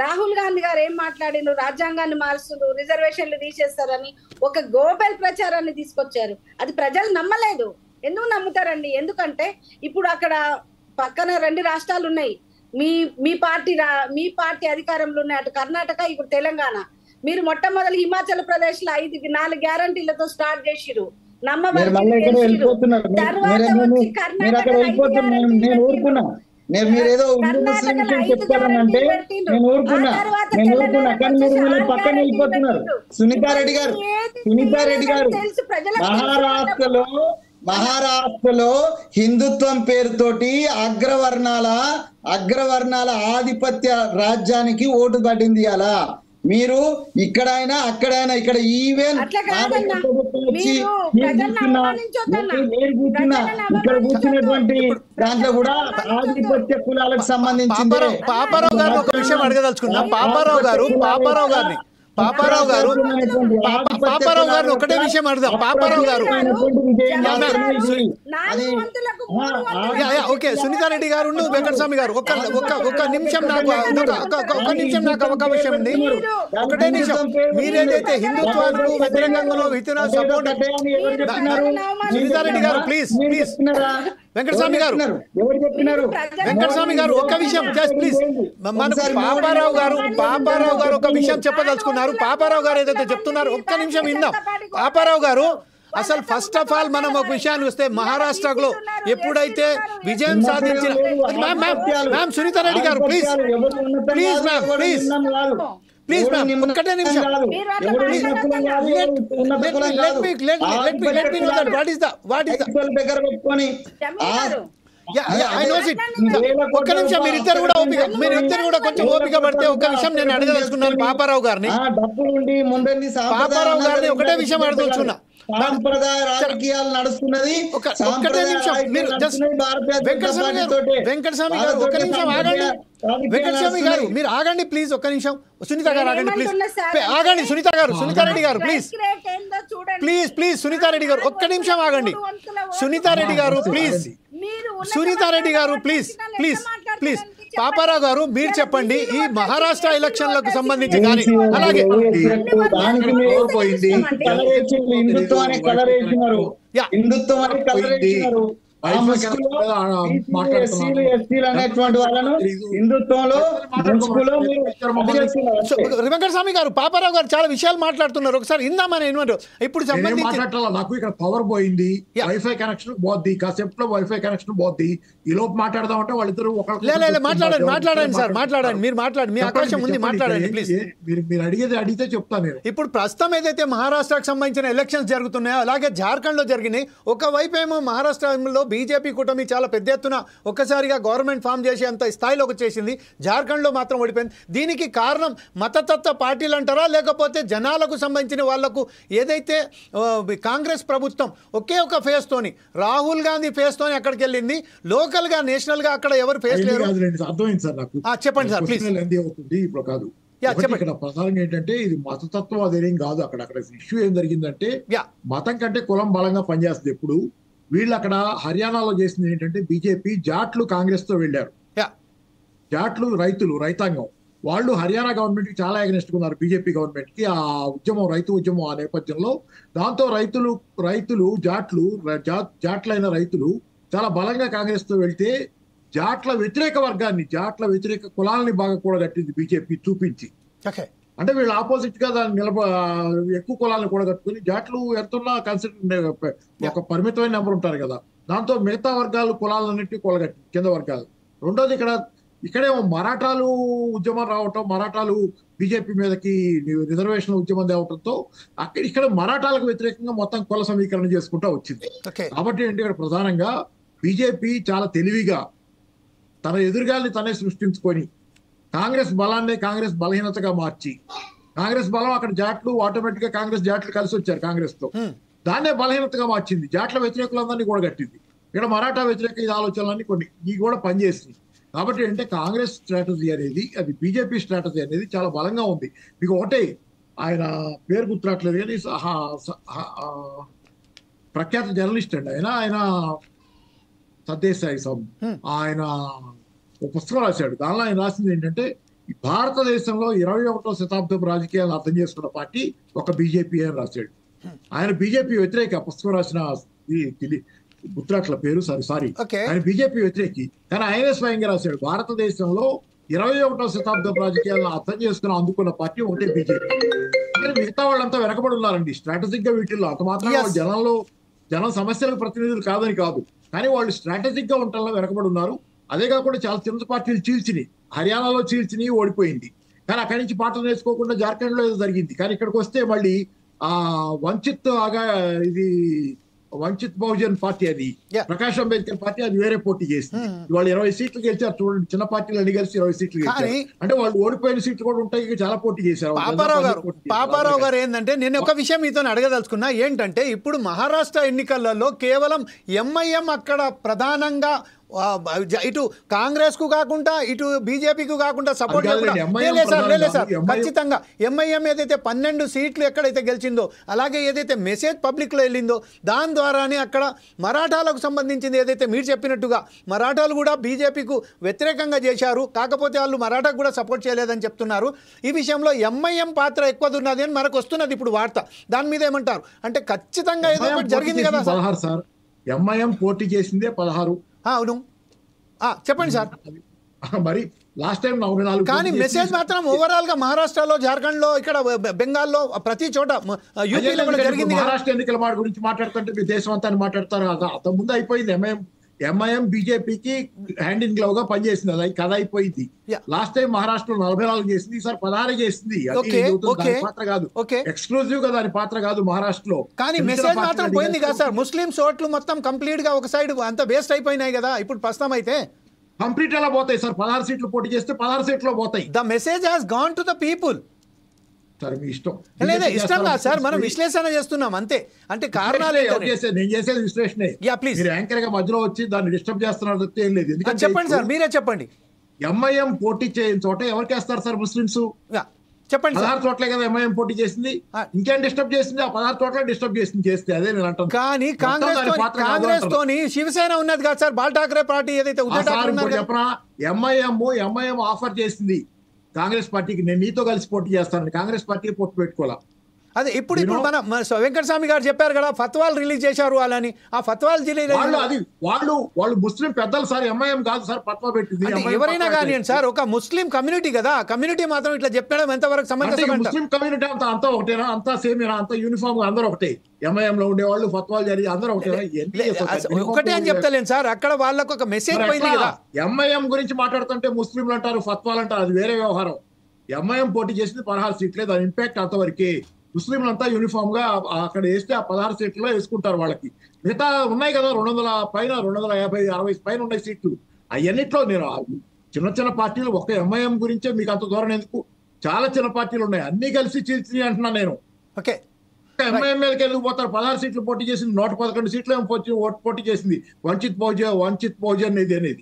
S2: రాహుల్ గాంధీ గారు ఏం మాట్లాడినారు? రాజ్యాంగాన్ని మారుస్తారు, రిజర్వేషన్లు తీసేస్తారని ఒక గోబెల్ ప్రచారాన్ని తీసుకొచ్చారు. అది ప్రజలు నమ్మలేదు. ఎందుకు నమ్ముతారండి? ఎందుకంటే ఇప్పుడు అక్కడ పక్కన 2 రాష్ట్రాలు ఉన్నాయి. మీ పార్టీ అధికారంలో ఉన్నాయి. అటు కర్ణాటక, ఇప్పుడు తెలంగాణ. మీరు మొట్టమొదటి హిమాచల్ ప్రదేశ్ లో 4 గ్యారంటీలతో స్టార్ట్ చేసిరు.
S4: మీరేదో చెప్తారనంటే నేను ఊరుకున్నా కానీ మీరు పక్కన వెళ్ళిపోతున్నారు. సునీతారెడ్డి గారు మహారాష్ట్రలో హిందుత్వం పేరుతోటి అగ్రవర్ణాల ఆధిపత్య రాజ్యానికి ఓటు పడింది. అలా మీరు ఇక్కడైనా అక్కడైనా ఇక్కడ ఈవెన్ ఇక్కడ కూర్చున్నటువంటి దాంట్లో కూడా ఆధిపత్య కులాలకు సంబంధించి
S1: పాపారావు గారు ఒక విషయం అడగదలుచుకున్నా. పాపారావు పాపారావు గారు పాపారావు గారు ఒకటే విషయం అడుగుదాం. పాపారావు గారు ఓకే, సునీతారెడ్డి గారు వెంకటస్వామి గారు ఒక నిమిషం నాకు ఒక నిమిషం నాకు అవకాశం ఉంది. ఒకటే నిమిషం. మీరేదైతే హిందుత్వానికి వ్యతిరేకంగా సపోర్ట్ సునీతారెడ్డి గారు ప్లీజ్ వెంకటస్వామి గారు ఒక్క విషయం జస్ట్ ప్లీజ్. మనకు పాపారావు గారు ఒక విషయం చెప్పదలుచుకున్నారు. పాపారావు గారు ఏదైతే చెప్తున్నారు ఒక్క నిమిషం విందాం. పాపారావు గారు అసలు ఫస్ట్ ఆఫ్ ఆల్ మనం ఒక విషయాన్ని వస్తే మహారాష్ట్రలో ఎప్పుడైతే విజయం సాధించిన మ్యామ్ సునీతారెడ్డి గారు ప్లీజ్ మ్యామ్ ప్లీజ్ మ్యామ్ ఒక్కటే నిమిషం. ఒక్క నిమిషం మీరిద్దరు కూడా కొంచెం ఓపిక పడితే ఒక్క విషయం నేను అడగదలుచుకున్నాను పాపారావు గారిని. పాపారావు గారిని ఒకటే విషయం అడగదలుచుకున్నా.
S4: సాంప్రదాయ రాజకీయాలు నడుస్తున్నది.
S1: ఒక్కటే నిమిషం మీరు వెంకటస్వామి గారు ఒక నిమిషం ఆగండి. వెంకటస్వామి గారు మీరు ఆగండి ప్లీజ్ ఒక్క నిమిషం. సునీత గారు ఆగండి ప్లీజ్. ఆగండి సునీతారెడ్డి గారు ప్లీజ్ సునీతారెడ్డి గారు ఒక్క నిమిషం ఆగండి. సునీతారెడ్డి గారు ప్లీజ్ పాపారావు గారు మీరు చెప్పండి. ఈ మహారాష్ట్ర ఎలక్షన్లకు సంబంధించి కానీ అలాగే వెంకటస్వామి గారు పాపారావు గారు చాలా విషయాలు మాట్లాడుతున్నారు. ఒకసారి ఇందామని ఇప్పుడు సంబంధించి
S5: నాకు ఇక్కడ పవర్ పోయింది, వైఫై కనెక్షన్ పోద్ది, కాసేపులో వైఫై కనెక్షన్ పోద్ది. ఈ లోపు మాట్లాడదామంటే వాళ్ళిద్దరు
S1: మాట్లాడండి సార్ మాట్లాడండి. మీరు మీ అవకాశం ఉంది మాట్లాడండి ప్లీజ్.
S5: మీరు అడిగితే చెప్తాను నేను.
S1: ఇప్పుడు ప్రస్తుతం ఏదైతే మహారాష్ట్రకు సంబంధించిన ఎలక్షన్స్ జరుగుతున్నాయో అలాగే జార్ఖండ్ లో జరిగినాయి. ఒకవైపు ఏమో మహారాష్ట్రలో బీజేపీ కూటమి చాలా పెద్ద ఎత్తున ఒక్కసారిగా గవర్నమెంట్ ఫామ్ చేసేంత స్థాయిలోకి వచ్చేసింది. జార్ఖండ్లో మాత్రం ఓడిపోయింది. దీనికి కారణం మతతత్వ పార్టీలు అంటారా లేకపోతే జనాలకు సంబంధించిన వాళ్లకు ఏదైతే కాంగ్రెస్ ప్రభుత్వం ఒకే ఒక ఫేస్ తోని రాహుల్ గాంధీ ఫేస్ తోని అక్కడికి వెళ్ళింది. లోకల్ గా నేషనల్ గా అక్కడ ఎవరు ఫేస్ లేరు.
S5: అర్థమైంది సార్ నాకు.
S1: చెప్పండి సార్ ప్లీజ్.
S5: అవుతుంది ఇప్పుడు కాదు. ఇక్కడ ప్రధానంగా ఏంటంటే ఇది మతతత్వం అదేం కాదు. అక్కడ ఇష్యూ ఏం జరిగిందంటే మతం కంటే కులం బలంగా పనిచేస్తుంది. ఎప్పుడు వీళ్ళు అక్కడ హర్యానాలో చేసింది ఏంటంటే బీజేపీ జాట్లు కాంగ్రెస్ తో వెళ్ళారు. జాట్లు రైతాంగం వాళ్ళు హర్యానా గవర్నమెంట్ కి చాలా అగెనిస్ట్ ఉన్నారు. బీజేపీ గవర్నమెంట్ కి ఆ ఉద్యమం రైతు ఉద్యమం ఆ నేపథ్యంలో దాంతో జాట్లైన రైతులు చాలా బలంగా కాంగ్రెస్ తో వెళ్తే జాట్ల వ్యతిరేక వర్గాన్ని జాట్ల వ్యతిరేక కులాలని బాగా కూడగట్టింది బీజేపీ చూపించి. అంటే వీళ్ళు ఆపోజిట్ గా దాన్ని ఎక్కువ కులాలను కూడా కట్టుకుని జాట్లు ఎంతున్నా కన్సిడర్ ఒక పరిమితమైన నెంబర్ ఉంటారు కదా, దాంతో మిగతా వర్గాలు కులాలన్నింటినీ కూడగట్టి కింద వర్గాలు. రెండోది ఇక్కడేమో మరాఠాలు ఉద్యమం రావటం, మరాఠాలు బీజేపీ మీదకి రిజర్వేషన్ ఉద్యమం తేవటంతో ఇక్కడ మరాఠాలకు వ్యతిరేకంగా మొత్తం కుల సమీకరణ చేసుకుంటూ వచ్చింది. కాబట్టి ఏంటి ఇక్కడ ప్రధానంగా బీజేపీ చాలా తెలివిగా తన ఎదురుగాల్ని తనే సృష్టించుకొని కాంగ్రెస్ బలాన్ని కాంగ్రెస్ బలహీనతగా మార్చి కాంగ్రెస్ బలం అక్కడ జాట్లు ఆటోమేటిక్ గా కాంగ్రెస్ జాట్లు కలిసి వచ్చారు కాంగ్రెస్ తో, దాన్నే బలహీనతగా మార్చింది. జాట్ల వ్యతిరేకులందరినీ కూడా కట్టింది. ఇక్కడ మరాఠా వ్యతిరేక ఆలోచనలన్నీ కొన్ని ఇవి కూడా పనిచేసింది. కాబట్టి అంటే కాంగ్రెస్ స్ట్రాటజీ అనేది అది బీజేపీ స్ట్రాటజీ అనేది చాలా బలంగా ఉంది. మీకు ఒకటే ఆయన పేరు గుర్తురాట్లేదు కానీ ప్రఖ్యాత జర్నలిస్ట్ అండి ఆయన సర్దేశాయి ఆయన ఒక పుస్తకం రాశాడు. దానిలో ఆయన రాసింది ఏంటంటే భారతదేశంలో 21వ శతాబ్దపు రాజకీయాలను అర్థం చేసుకున్న పార్టీ ఒక బీజేపీ అని రాశాడు. ఆయన బీజేపీ వ్యతిరేక పుస్తకం రాసిన గుర్తురాట్ల పేరు సారీ ఆయన బీజేపీ వ్యతిరేకి, కానీ ఆయనే స్వయంగా రాశాడు భారతదేశంలో 21వ శతాబ్దపు రాజకీయాలను అర్థం చేసుకుని అందుకున్న పార్టీ ఒకటే బీజేపీ. కానీ మిగతా వాళ్ళంతా వెనకబడి ఉన్నారండి స్ట్రాటజిక్ గా వీటిల్లో. అంత మాత్రం జనం సమస్యలకు ప్రతినిధులు కాదని కాదు, కానీ వాళ్ళు స్ట్రాటజిక్ గా ఉండటంలో వెనకబడి ఉన్నారు. అదే కాకుండా చాలా చిన్న పార్టీలు చీల్చినాయి, హర్యానాలో చీల్చినాయి ఓడిపోయింది. కానీ అక్కడి నుంచి పాటలు నేర్చుకోకుండా జార్ఖండ్ లో ఏదో జరిగింది. కానీ ఇక్కడికి వస్తే మళ్ళీ వంచిత్ బహుజన్ పార్టీ అది ప్రకాష్ అంబేద్కర్ పార్టీ అది వేరే పోటీ చేసింది. వాళ్ళు 20 సీట్లు గెలిచారు చూడండి. చిన్న పార్టీలు అన్ని కలిసి 20 సీట్లు గెలిచారు. అంటే వాళ్ళు ఓడిపోయిన సీట్లు కూడా ఉంటాయి, చాలా పోటీ చేశారు.
S1: పాపారావు గారు ఏంటంటే నేను ఒక విషయం మీతో అడగదలుచుకున్నా ఏంటంటే ఇప్పుడు మహారాష్ట్ర ఎన్నికలలో కేవలం ఎంఐఎం అక్కడ ప్రధానంగా ఇటు కాంగ్రెస్ కు కాకుండా ఇటు బీజేపీకి కాకుండా సపోర్ట్ సార్ ఖచ్చితంగా ఎంఐఎం ఏదైతే 12 సీట్లు ఎక్కడైతే గెలిచిందో అలాగే ఏదైతే మెసేజ్ పబ్లిక్లో వెళ్ళిందో దాని ద్వారానే అక్కడ మరాఠాలకు సంబంధించింది ఏదైతే మీరు చెప్పినట్టుగా మరాఠాలు కూడా బీజేపీకు వ్యతిరేకంగా చేశారు, కాకపోతే వాళ్ళు మరాఠాకు కూడా సపోర్ట్ చేయలేదని చెప్తున్నారు. ఈ విషయంలో ఎంఐఎం పాత్ర ఎక్కువ ఉన్నది అని మనకు వస్తున్నది ఇప్పుడు వార్త. దాని మీద ఏమంటారు? అంటే ఖచ్చితంగా ఏదో ఒకటి జరిగింది కదా
S5: సార్. ఎంఐఎం పోటీ చేసిందే 16.
S1: అవును, చెప్పండి సార్.
S5: మరి లాస్ట్ టైం 44.
S1: కానీ మెసేజ్ మాత్రం ఓవరాల్ గా మహారాష్ట్రలో, జార్ఖండ్ లో, ఇక్కడ బెంగాల్లో ప్రతి చోట యూపీలో కూడా జరిగింది.
S5: మహారాష్ట్ర ఎన్నికల గురించి మాట్లాడుతుంటే మీ దేశం అంతా మాట్లాడతారు కదా. అంత ముందు అయిపోయింది. ఎంఐఎం బీజేపీకి హ్యాండ్ ఇన్ గ్లవ్ గా పనిచేసింది. అది కథ అయిపోయింది. లాస్ట్ టైం మహారాష్ట్రలో 44 చేసింది, ఈసారి 16 చేసింది. పాత్ర కాదు, ఎక్స్క్లూజివ్ గా దాని పాత్ర కాదు మహారాష్ట్రలో.
S1: కానీ మెసేజ్ మాత్రం పోయింది కదా సార్. ముస్లింస్ ఓట్లు మొత్తం కంప్లీట్ గా ఒక సైడ్ అంత వేస్ట్ అయిపోయినాయి కదా ఇప్పుడు ప్రస్తుతం. అయితే
S5: కంప్లీట్ ఎలా పోతాయి సార్? 16 సీట్లు పోటీ చేస్తే 16 సీట్లు పోతాయి.
S1: The message has gone to the people.
S5: లేదా
S1: ఇష్టం కాదు సార్, మనం విశ్లేషణ చేస్తున్నాం అంతే. అంటే కారణాలు
S5: నేను చేసేది విశ్లేషణ. మీరు యాంకర్ గా మధ్యలో వచ్చి దాన్ని డిస్టర్బ్ చేస్తున్నారు ఏం లేదు. ఎందుకంటే
S1: చెప్పండి సార్, మీరే చెప్పండి.
S5: ఎంఐఎం పోటీ చేయని చోట ఎవరికి వేస్తారు సార్? ముస్లింస్.
S1: చెప్పండి.
S5: 16 చోట్లే కదా ఎంఐఎం పోటీ చేసింది. ఇంకేం డిస్టర్బ్ చేసింది? ఆ 16 చోట్ల డిస్టర్బ్ చేస్తే అదే నేను అంటాను.
S1: కానీ కాంగ్రెస్ తోని శివసేన ఉన్నది కదా సార్, బాల్ ఠాకరే పార్టీ ఏదైతే
S5: చెప్పనా, ఎంఐఎం ఆఫర్ చేసింది కాంగ్రెస్ పార్టీకి, నేను నీతో కలిసి పోటీ చేస్తానని. కాంగ్రెస్ పార్టీ పొట్టు పెట్టుకోవాలా.
S1: అదే ఇప్పుడు మన వెంకటస్వామి గారు చెప్పారు కదా, ఫత్వాలు రిలీజ్ చేశారు వాళ్ళని. ఆ ఫత్వాలు
S5: వాళ్ళు ముస్లిం పెద్దలు సార్, ఎంఐఎం కాదు సార్ ఫత్వా పెట్టింది.
S1: ఎవరైనా కానీ సార్, ఒక ముస్లిం కమ్యూనిటీ కదా, కమ్యూనిటీ మాత్రం ఇట్లా చెప్పడం ఎంతవరకు సమంజసం?
S5: ముస్లిం కమ్యూనిటీ అంతా ఒకటేనా? అంతా సేమేనా? అంతా యూనిఫామ్ గా అందరూ ఒకటే? ఎంఐఎం లో ఉండేవాళ్ళు ఫత్వాలు జరిగి అందరూ ఒకటేనా?
S1: ఒకటే అని చెప్తలేను సార్, అక్కడ వాళ్ళకు ఒక మెసేజ్ పోయింది కదా.
S5: ఎంఐఎం గురించి మాట్లాడుతుంటే ముస్లింలు అంటారు, ఫత్వాలు అంటారు, అది వేరే వ్యవహారం. ఎంఐఎం పోటీ చేసింది 16 సీట్లే, దాని ఇంపాక్ట్ అంతవరకే. ముస్లింలంతా యూనిఫామ్ గా అక్కడ వేస్తే ఆ 16 సీట్లలో వేసుకుంటారు. వాళ్ళకి మిగతా ఉన్నాయి కదా 200 పైన, 250, 60 పైన ఉన్నాయి సీట్లు. అవన్నిట్లో నేను చిన్న పార్టీలు, ఒక ఎంఐఎం గురించే మీకు అంత దూరం ఎందుకు? చాలా చిన్న పార్టీలు ఉన్నాయి, అన్ని కలిసి చీల్చి అంటున్నాను నేను.
S1: ఓకే,
S5: ఎంఐఎం మీదకి ఎందుకు పోతారు? 16 సీట్లు పోటీ చేసింది, 111 సీట్లు పోటీ చేసింది. వంచిత్ బహుజన్ అనేది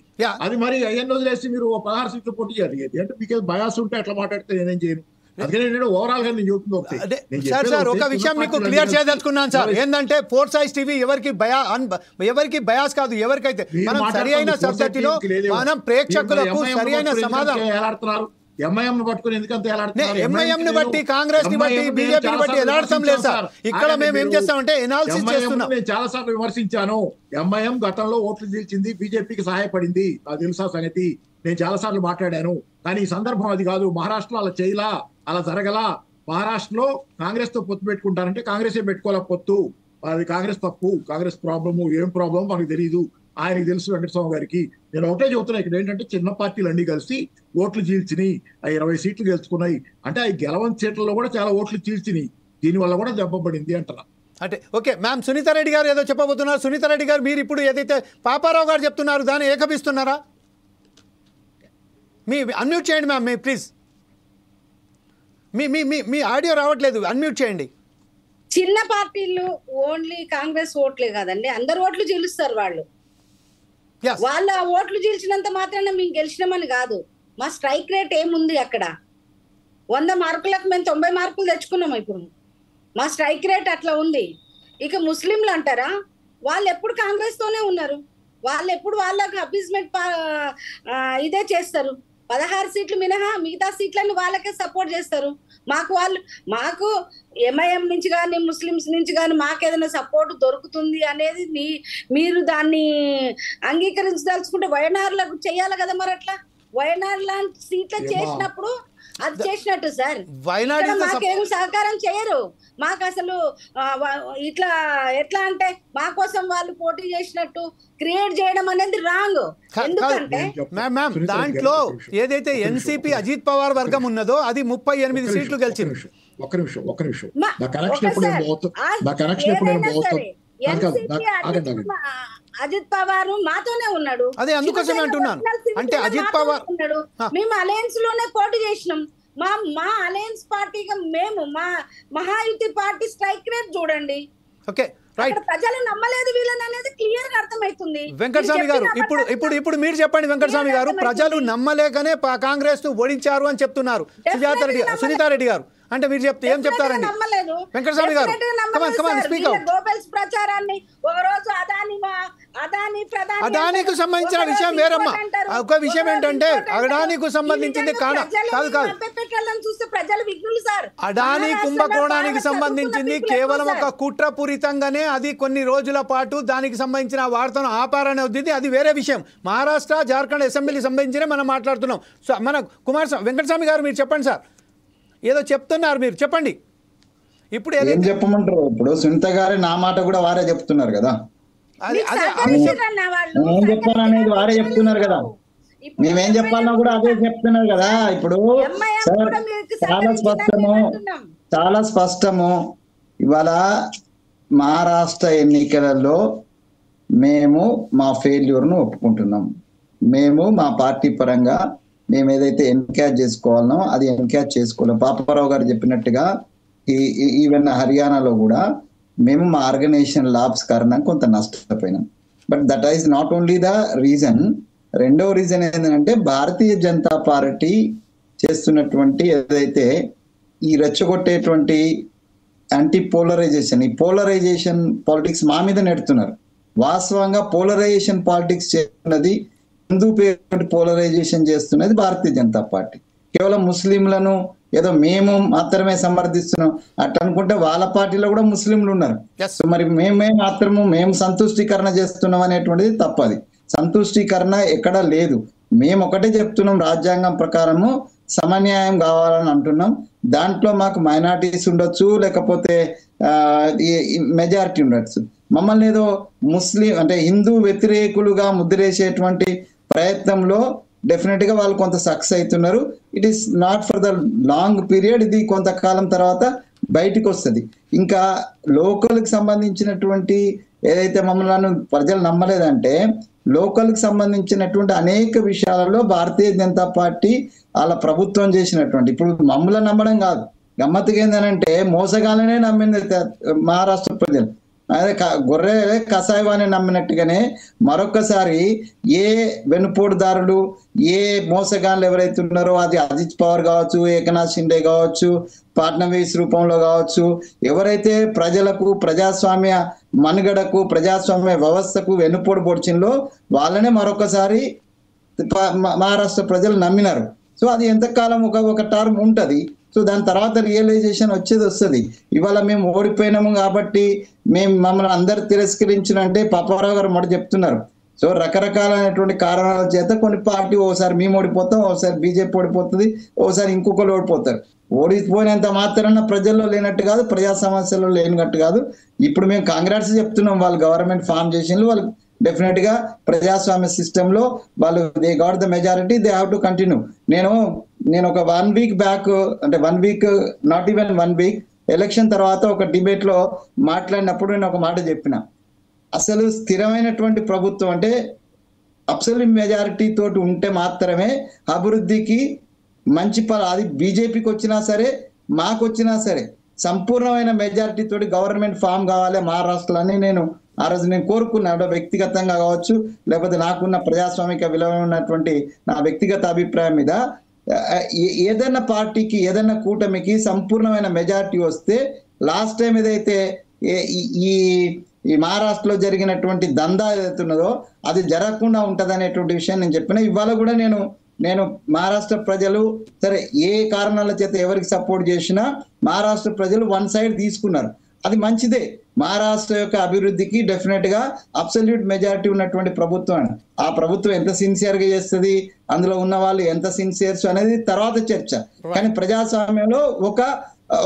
S5: అది మరి అవన్నీ వదిలేసి మీరు 16 సీట్లు పోటీ చేయాలి అంటే మీకు బయాస్ ఉంటే అట్లా మాట్లాడితే నేనేం చేయను.
S1: సార్ ఒక విషయం మీకు క్లియర్ చేయదలుచుకున్నాను సార్, ఏంటంటే ఫోర్త్ సైజ్ టీవీ ఎవరికి బయాస్ కాదు. ఎవరికైతే మనం సరి అయిన సబ్జెక్టులో మనం ప్రేక్షకులకు సరి అయిన సమాధానం.
S5: ఎంఐఎం పట్టుకుని ఎందుకంత
S1: ఎంఐఎం ని బట్టి, కాంగ్రెస్ ని బట్టి, బీజేపీని బట్టి ఎలాడటం లేదు సార్. ఇక్కడ మేము ఏం చేస్తామంటే ఎనాలిసిస్ చేస్తున్నాం.
S5: నేను చాలా సార్లు విమర్శించాను. ఎంఐఎం గతంలో ఓట్లు చీల్చింది, బీజేపీకి సహాయపడింది, నాకు తెలుసా సంగతి. నేను చాలా సార్లు మాట్లాడాను. కానీ ఈ సందర్భం అది కాదు. మహారాష్ట్రలో అలా చేయలా, అలా జరగలా. మహారాష్ట్రలో కాంగ్రెస్ తో పొత్తు పెట్టుకుంటారంటే కాంగ్రెస్ పెట్టుకోలే పొత్తు. అది కాంగ్రెస్ తప్పు, కాంగ్రెస్ ప్రాబ్లము. ఏం ప్రాబ్లం మనకు తెలియదు, ఆయనకి తెలుసు వెంకటస్వామి గారికి. నేను ఒకటే చెబుతున్నా, ఇక్కడ ఏంటంటే చిన్న పార్టీలు అన్ని కలిసి ఓట్లు చీల్చినాయి. 20 సీట్లు గెలుచుకున్నాయి. అంటే ఆ గెలవని సీట్లలో కూడా చాలా ఓట్లు చీల్చినాయి. దీనివల్ల కూడా దెబ్బపడింది అంటున్నా.
S1: అంటే ఓకే మ్యామ్, సునీతారెడ్డి గారు ఏదో చెప్పబోతున్నారు. సునీతారెడ్డి గారు, మీరు ఇప్పుడు ఏదైతే పాపారావు గారు చెప్తున్నారు దాన్ని ఏకపిస్తున్నారా? మీ అన్మ్యూట్ చేయండి ma'am, me please. Me audio రావట్లేదు, అన్మ్యూట్ చేయండి.
S2: చిన్న పార్టీలు ఓన్లీ కాంగ్రెస్ ఓట్లే కాదండి, అందరు ఓట్లు చీలుస్తారు వాళ్ళు. వాళ్ళ ఓట్లు చీల్చినంత మాత్రాన మేము గెలిచినామని కాదు. మా స్ట్రైక్ రేట్ ఏముంది అక్కడ? 100 మార్కులకు మేము 90 మార్కులు తెచ్చుకున్నాం. ఇప్పుడు మా స్ట్రైక్ రేట్ అట్లా ఉంది. ఇక ముస్లింలు అంటారా, వాళ్ళు ఎప్పుడు కాంగ్రెస్ తోనే ఉన్నారు. వాళ్ళు ఎప్పుడు వాళ్ళకి అబీజ్మెంట్ ఇదే చేస్తారు. 16 సీట్లు మినహా మిగతా సీట్లను వాళ్ళకే సపోర్ట్ చేస్తారు. మాకు ఎంఐఎం నుంచి కానీ ముస్లిమ్స్ నుంచి కానీ మాకేదైనా సపోర్ట్ దొరుకుతుంది అనేది మీరు దాన్ని అంగీకరించదలుచుకుంటే వయనార్లకు చెయ్యాలి కదా. మరి అట్లా వయనార్ లాంటి సీట్లు చేసినప్పుడు అది చేసినట్టు సార్. మాకేం సహకారం చేయరు. మాకు అసలు ఇట్లా ఎట్లా అంటే మా కోసం వాళ్ళు పోటీ చేసినట్టు క్రియేట్ చేయడం అనేది రాంగ్. ఎందుకంటే
S1: దాంట్లో ఏదైతే ఎన్సీపీ అజిత్ పవార్ వర్గం ఉన్నదో అది 38 సీట్లు గెలిచింది.
S5: ఒక్క నిమిషం నా కనెక్షన్
S2: అజిత్ పవార్ మాతోనే ఉన్నాడు.
S1: అదే అందుకోసమే అంటున్నాను. అంటే అజిత్ పవార్
S2: ఉన్నాడు. మేము అలయన్స్ లోనే పోటీ చేసినాం. మా అలయన్స్ పార్టీగా మేము మా మహాయుతి పార్టీ స్ట్రైక్ రేట్ చూడండి.
S1: ఓకే
S2: ప్రజలు నమ్మలేదు వీళ్ళని అనేది క్లియర్ గా అర్థమవుతుంది.
S1: వెంకటస్వామి గారు ఇప్పుడు మీరు చెప్పండి వెంకటస్వామి గారు, ప్రజలు నమ్మలేకనే కాంగ్రెస్ ను ఓడించారు అని చెప్తున్నారు సునీతారెడ్డి గారు. అంటే మీరు చెప్తే ఏం చెప్తారండి వెంకటస్వామి గారు?
S2: గోబెల్స్ ప్రచారాన్ని ఒకరోజు
S1: అదానికి సంబంధించిన విషయం వేరమ్మా. ఒక విషయం ఏంటంటే అదానికి సంబంధించింది కాదు
S2: చూస్తే ప్రజలు విఘ్నులు సార్.
S1: అదాని కుంభకోణానికి సంబంధించింది కేవలం ఒక కుట్రపూరితంగానే అది కొన్ని రోజుల పాటు దానికి సంబంధించిన వార్తను ఆపారనే ఉద్దేశం, అది వేరే విషయం. మహారాష్ట్ర జార్ఖండ్ అసెంబ్లీకి సంబంధించిన మనం మాట్లాడుతున్నాం. సో మన వెంకటస్వామి గారు మీరు చెప్పండి సార్, ఏదో చెప్తున్నారు మీరు చెప్పండి. ఇప్పుడు
S4: ఏం చెప్పమంటారు? ఇప్పుడు సునీత గారి నా మాట కూడా వారే చెప్తున్నారు కదా, ఏం చెప్పాలనేది వారే చెప్తున్నారు కదా, మేమేం చెప్పాలన్నా కూడా అదే చెప్తున్నారు కదా. ఇప్పుడు సార్ చాలా స్పష్టము ఇవాళ మహారాష్ట్ర ఎన్నికలలో మేము మా ఫెయిల్యూర్ను ఒప్పుకుంటున్నాం. మేము మా పార్టీ పరంగా మేము ఏదైతే ఎన్క్యాచ్ చేసుకోవాలనో అది ఎన్క్యాచ్ చేసుకోలేం. పాపారావు గారు చెప్పినట్టుగా ఈవెన్ హర్యానాలో కూడా మేము మా ఆర్గనైజేషన్ లాబ్స్ కారణంగా కొంత నష్టపోయినాం. But that is not only the reason. రెండవ రీజన్ ఏంటంటే భారతీయ జనతా పార్టీ చేస్తున్నటువంటి ఏదైతే ఈ రెచ్చగొట్టేటువంటి యాంటీ పోలరైజేషన్, ఈ పోలరైజేషన్ పాలిటిక్స్ మా మీద నెడుతున్నారు. వాస్తవంగా పోలరైజేషన్ పాలిటిక్స్ చేస్తున్నది, హిందూ పేరు పోలరైజేషన్ చేస్తున్నది భారతీయ జనతా పార్టీ. కేవలం ముస్లింలను ఏదో మేము మాత్రమే సమర్థిస్తున్నాం అట్లా అనుకుంటే వాళ్ళ పార్టీలో కూడా ముస్లింలు ఉన్నారు. సో మరి మేము సంతుష్టీకరణ చేస్తున్నాం అనేటువంటిది తప్పది. సంతుష్టీకరణ ఎక్కడా లేదు. మేము ఒకటే చెప్తున్నాం, రాజ్యాంగం ప్రకారము సమన్యాయం కావాలని అంటున్నాం. దాంట్లో మాకు మైనారిటీస్ ఉండొచ్చు, లేకపోతే మెజారిటీ ఉండొచ్చు. మమ్మల్ని ఏదో ముస్లిం అంటే హిందూ వ్యతిరేకులుగా ముద్రేసేటువంటి ప్రయత్నంలో డెఫినెట్ గా వాళ్ళు కొంత సక్సెస్ అవుతున్నారు. It is not for the long period, ఇది కొంతకాలం తర్వాత బయటకు వస్తుంది. ఇంకా లోకల్కి సంబంధించినటువంటి ఏదైతే మమ్మల్ని ప్రజలు నమ్మలేదంటే లోకల్కి సంబంధించినటువంటి అనేక విషయాలలో భారతీయ జనతా పార్టీ వాళ్ళ ప్రభుత్వం చేసినటువంటి, ఇప్పుడు మమ్మల్ని నమ్మడం కాదు, గమ్మత్తుగా ఏంటంటే మోసగాలనే నమ్మింది మహారాష్ట్ర ప్రజలు. అదే గొర్రె కషాయవాణి నమ్మినట్టుగానే మరొకసారి ఏ వెనుపోటుదారులు ఏ మోసగాళ్ళు ఎవరైతే ఉన్నారో, అది అజిత్ పవార్ కావచ్చు, ఏకనాథ్ షిండే కావచ్చు, ఫడ్నవీస్ రూపంలో కావచ్చు, ఎవరైతే ప్రజలకు ప్రజాస్వామ్య మనుగడకు ప్రజాస్వామ్య వ్యవస్థకు వెనుపోటు పొడిచిందో వాళ్ళనే మరొకసారి మహారాష్ట్ర ప్రజలు నమ్మినారు. సో అది ఎంతకాలం ఒక టర్మ్ ఉంటది. సో దాని తర్వాత రియలైజేషన్ వస్తుంది. ఇవాళ మేము ఓడిపోయినాము కాబట్టి మమ్మల్ని అందరు తిరస్కరించినంటే పాపారావు గారు మాట చెప్తున్నారు. సో రకరకాలైనటువంటి కారణాల చేత కొన్ని పార్టీ ఓసారి మేము ఓడిపోతాం, ఓసారి బీజేపీ ఓడిపోతుంది, ఓసారి ఇంకొకరు ఓడిపోతారు. ఓడిపోయినంత మాత్రాన ప్రజల్లో లేనట్టు కాదు, ప్రజా సమస్యల్లో లేనట్టు కాదు. ఇప్పుడు మేము కాంగ్రెస్ చెప్తున్నాం, వాళ్ళు గవర్నమెంట్ ఫామ్ చేసిన వాళ్ళు డెఫినెట్ గా ప్రజాస్వామ్య సిస్టమ్ లో వాళ్ళు they got the majority, they have to continue. నేను ఒక 1 వీక్ బ్యాక్, అంటే 1 week not even 1 week election తర్వాత ఒక డిబేట్ లో మాట్లాడినప్పుడు నేను ఒక మాట చెప్పిన, అసలు స్థిరమైనటువంటి ప్రభుత్వం అంటే అబ్సల్యూట్ మెజారిటీ తోటి ఉంటే మాత్రమే అభివృద్ధికి మంచి అది బీజేపీకి వచ్చినా సరే మాకు వచ్చినా సరే సంపూర్ణమైన మెజారిటీ తోటి గవర్నమెంట్ ఫామ్ కావాలి మహారాష్ట్రలో నేను ఆ రోజు నేను కోరుకున్నాను. వ్యక్తిగతంగా కావచ్చు, లేకపోతే నాకున్న ప్రజాస్వామిక విలువ ఉన్నటువంటి నా వ్యక్తిగత అభిప్రాయం మీద ఏదైనా పార్టీకి ఏదైనా కూటమికి సంపూర్ణమైన మెజారిటీ వస్తే లాస్ట్ టైం ఏదైతే ఈ మహారాష్ట్రలో జరిగినటువంటి దందా ఏదైతే ఉన్నదో అది జరగకుండా ఉంటది అనేటువంటి విషయం నేను చెప్పిన. ఇవాళ కూడా నేను మహారాష్ట్ర ప్రజలు సరే ఏ కారణాల చేత ఎవరికి సపోర్ట్ చేసినా మహారాష్ట్ర ప్రజలు 1 సైడ్ తీసుకున్నారు. అది మంచిదే. మహారాష్ట్ర యొక్క అభివృద్ధికి డెఫినెట్ గా అబ్సల్యూట్ మెజారిటీ ఉన్నటువంటి ప్రభుత్వం, ఆ ప్రభుత్వం ఎంత సిన్సియర్ గా చేస్తుంది, అందులో ఉన్న వాళ్ళు ఎంత సిన్సియర్స్ అనేది తర్వాత చర్చ. కానీ ప్రజాస్వామ్యంలో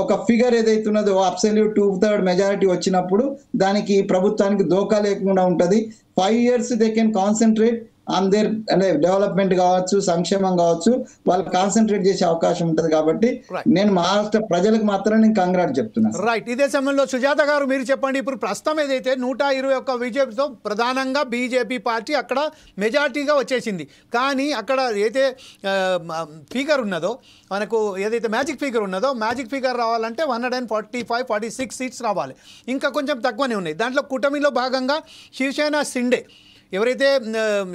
S4: ఒక ఫిగర్ ఏదైతే ఉన్నదో అబ్సల్యూట్ 2/3 మెజారిటీ వచ్చినప్పుడు దానికి ప్రభుత్వానికి దోకా లేకుండా ఉంటది. 5 years they can concentrate on their అంటే డెవలప్మెంట్ కావచ్చు, సంక్షేమం కావచ్చు, వాళ్ళు కాన్సన్ట్రేట్ చేసే అవకాశం ఉంటది. కాబట్టి నేను మహారాష్ట్ర ప్రజలకు మాత్రం నేను కంగ్రాట్ చెప్తున్నాను.
S1: రైట్. ఇదే సమయంలో సుజాత గారు మీరు చెప్పండి, ఇప్పుడు ప్రస్తుతం ఏదైతే 121 విజేపితో ప్రధానంగా బీజేపీ పార్టీ అక్కడ మెజార్టీగా వచ్చేసింది. కానీ అక్కడ ఏదైతే ఫిగర్ ఉన్నదో మనకు, ఏదైతే మ్యాజిక్ ఫిగర్ ఉన్నదో, మ్యాజిక్ ఫిగర్ రావాలంటే 145-46 సీట్స్ రావాలి. ఇంకా కొంచెం తక్కువనే ఉన్నాయి. దాంట్లో కూటమిలో భాగంగా శివసేన షిండే, ఎవరైతే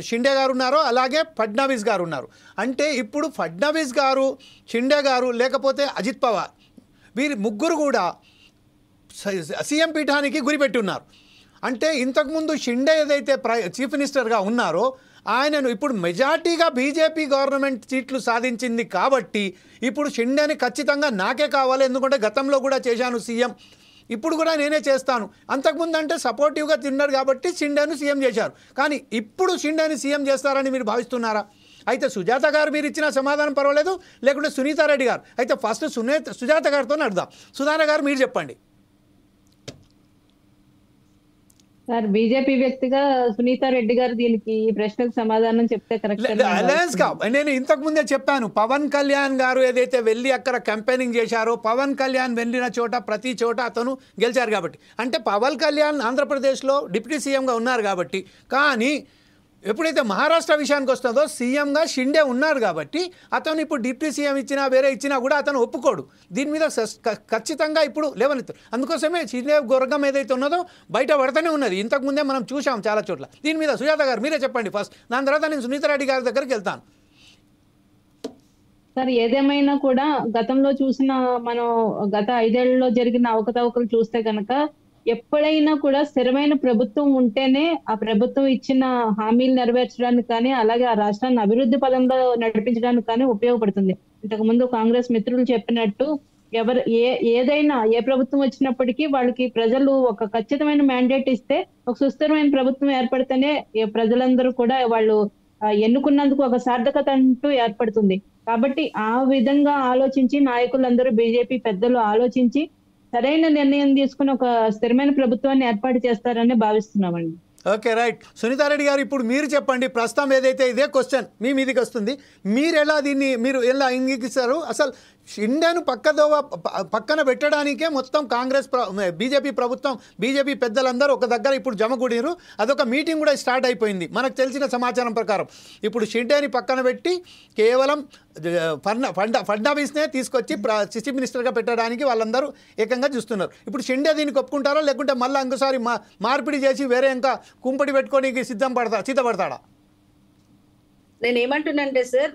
S1: షిండే గారు ఉన్నారో అలాగే ఫడ్నవీస్ గారు ఉన్నారు. అంటే ఇప్పుడు ఫడ్నవీస్ గారు, షిండే గారు, లేకపోతే అజిత్ పవార్, వీరి ముగ్గురు కూడా సీఎం పీఠానికి గురిపెట్టి ఉన్నారు. అంటే ఇంతకుముందు షిండే ఏదైతే చీఫ్ మినిస్టర్గా ఉన్నారో ఆయనను ఇప్పుడు మెజార్టీగా బీజేపీ గవర్నమెంట్ సీట్లు సాధించింది. కాబట్టి ఇప్పుడు షిండేని ఖచ్చితంగా నాకే కావాలి, ఎందుకంటే గతంలో కూడా చేశాను సీఎం, ఇప్పుడు కూడా నేనే చేస్తాను. అంతకుముందు అంటే సపోర్టివ్గా తిన్నారు కాబట్టి షిండేను సీఎం చేశారు. కానీ ఇప్పుడు షిండేని సీఎం చేస్తారని మీరు భావిస్తున్నారా? అయితే సుజాత గారు మీరు ఇచ్చిన సమాధానం పర్వాలేదు, లేకుంటే సునీతారెడ్డి గారు. అయితే ఫస్ట్ సుజాత గారితో అడుగుదాం. సుధాన గారు మీరు చెప్పండి.
S3: సార్, బీజేపీ వ్యక్తిగా సునీతారెడ్డి గారు దీనికి ఈ ప్రశ్నకు సమాధానం చెప్తే కరెక్ట్.
S1: అలయన్స్ కా నేను ఇంతకు ముందే చెప్పాను, పవన్ కళ్యాణ్ గారు ఏదైతే వెళ్ళి అక్కడ క్యాంపెయినింగ్ చేశారో, పవన్ కళ్యాణ్ వెళ్ళిన చోట ప్రతి చోట అతను గెలిచారు. కాబట్టి అంటే పవన్ కళ్యాణ్ ఆంధ్రప్రదేశ్లో డిప్యూటీ సీఎంగా ఉన్నారు కాబట్టి. కానీ ఎప్పుడైతే మహారాష్ట్ర విషయానికి వస్తుందో సీఎంగా షిండే ఉన్నారు కాబట్టి అతను ఇప్పుడు డిప్యూటీ సీఎం ఇచ్చినా వేరే ఇచ్చినా కూడా అతను ఒప్పుకోడు. దీని మీద ఖచ్చితంగా ఇప్పుడు లేవనెత్తారు. అందుకోసమే షిండే వర్గం ఏదైతే ఉన్నదో బయట పడుతూనే ఉన్నది. ఇంతకుముందే మనం చూసాం చాలా చోట్ల. దీని మీద సుజాత గారు మీరే చెప్పండి ఫస్ట్, దాని తర్వాత నేను సునీతారెడ్డి గారి దగ్గరికి వెళ్తాను.
S3: సార్, ఏదేమైనా కూడా గతంలో చూసిన మనం గత 5 ఏళ్లలో జరిగిన అవకతవకలు చూస్తే కనుక ఎప్పుడైనా కూడా స్థిరమైన ప్రభుత్వం ఉంటేనే ఆ ప్రభుత్వం ఇచ్చిన హామీలు నెరవేర్చడానికి కానీ, అలాగే ఆ రాష్ట్రాన్ని అభివృద్ధి పదంలో నడిపించడానికి కానీ ఉపయోగపడుతుంది. ఇంతకు ముందు కాంగ్రెస్ మిత్రులు చెప్పినట్టు ఏదైనా ఏ ప్రభుత్వం వచ్చినప్పటికీ వాళ్ళకి ప్రజలు ఒక ఖచ్చితమైన మ్యాండేట్ ఇస్తే, ఒక సుస్థిరమైన ప్రభుత్వం ఏర్పడితేనే ప్రజలందరూ కూడా వాళ్ళు ఎన్నుకున్నందుకు ఒక సార్థకత అంటూ ఏర్పడుతుంది. కాబట్టి ఆ విధంగా ఆలోచించి నాయకులందరూ, బీజేపీ పెద్దలు ఆలోచించి సరైన నిర్ణయం తీసుకుని ఒక స్థిరమైన ప్రభుత్వాన్ని ఏర్పాటు చేస్తారని భావిస్తున్నామండి.
S1: Okay, right. సునీతారెడ్డి గారు ఇప్పుడు మీరు చెప్పండి. ప్రస్తుతం ఏదైతే ఇదే క్వశ్చన్ మీ మీదకి వస్తుంది, మీరు ఎలా దీన్ని మీరు ఎలా అంగీకరిస్తారు? అసలు షిండేను పక్కన పెట్టడానికే మొత్తం కాంగ్రెస్ బీజేపీ ప్రభుత్వం, బీజేపీ పెద్దలందరూ ఒక దగ్గర ఇప్పుడు జమకూడిరు. అదొక మీటింగ్ కూడా స్టార్ట్ అయిపోయింది. మనకు తెలిసిన సమాచారం ప్రకారం ఇప్పుడు షిండేని పక్కన పెట్టి కేవలం ఫడ్నవీస్నే తీసుకొచ్చి చీఫ్ మినిస్టర్గా పెట్టడానికి వాళ్ళందరూ ఏకంగా చూస్తున్నారు. ఇప్పుడు షిండే దీనికి ఒప్పుకుంటారా, లేకుంటే మళ్ళీ ఇంకోసారి మార్పిడి చేసి వేరే ఇంకా కుంపడి పెట్టుకోనికి సిద్ధపడతాడా?
S2: నేను ఏమంటున్నానంటే సార్,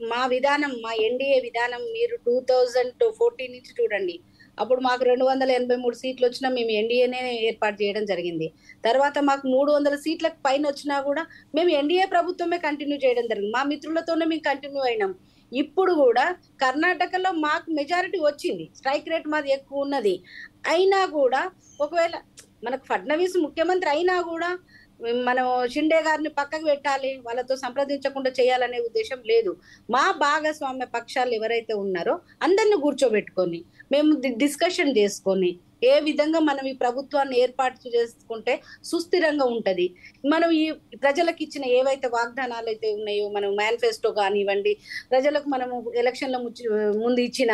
S2: మా విధానం, మా ఎన్డీఏ విధానం మీరు 2014 నుంచి చూడండి. అప్పుడు మాకు 283 సీట్లు వచ్చినా మేము ఎన్డీఏనే ఏర్పాటు చేయడం జరిగింది. తర్వాత మాకు 300 సీట్లకు పైన వచ్చినా కూడా మేము ఎన్డీఏ ప్రభుత్వమే కంటిన్యూ చేయడం జరిగింది. మా మిత్రులతోనే మేము కంటిన్యూ అయినాం. ఇప్పుడు కూడా కర్ణాటకలో మాకు మెజారిటీ వచ్చింది, స్ట్రైక్ రేట్ మాది ఎక్కువ ఉన్నది. అయినా కూడా ఒకవేళ మనకు ఫడ్నవీస్ ముఖ్యమంత్రి అయినా కూడా మనం షిండే గారిని పక్కకు పెట్టాలి, వాళ్ళతో సంప్రదించకుండా చేయాలనే ఉద్దేశం లేదు. మా భాగస్వామ్య పక్షాలు ఎవరైతే ఉన్నారో అందరిని కూర్చోబెట్టుకొని మేము డిస్కషన్ చేసుకొని ఏ విధంగా మనం ఈ ప్రభుత్వాన్ని ఏర్పాటు చేసుకుంటే సుస్థిరంగా ఉంటది. మనం ఈ ప్రజలకు ఇచ్చిన ఏవైతే వాగ్దానాలు అయితే ఉన్నాయో, మనం మేనిఫెస్టో కానివ్వండి, ప్రజలకు మనము ఎలక్షన్ల ముందు ఇచ్చిన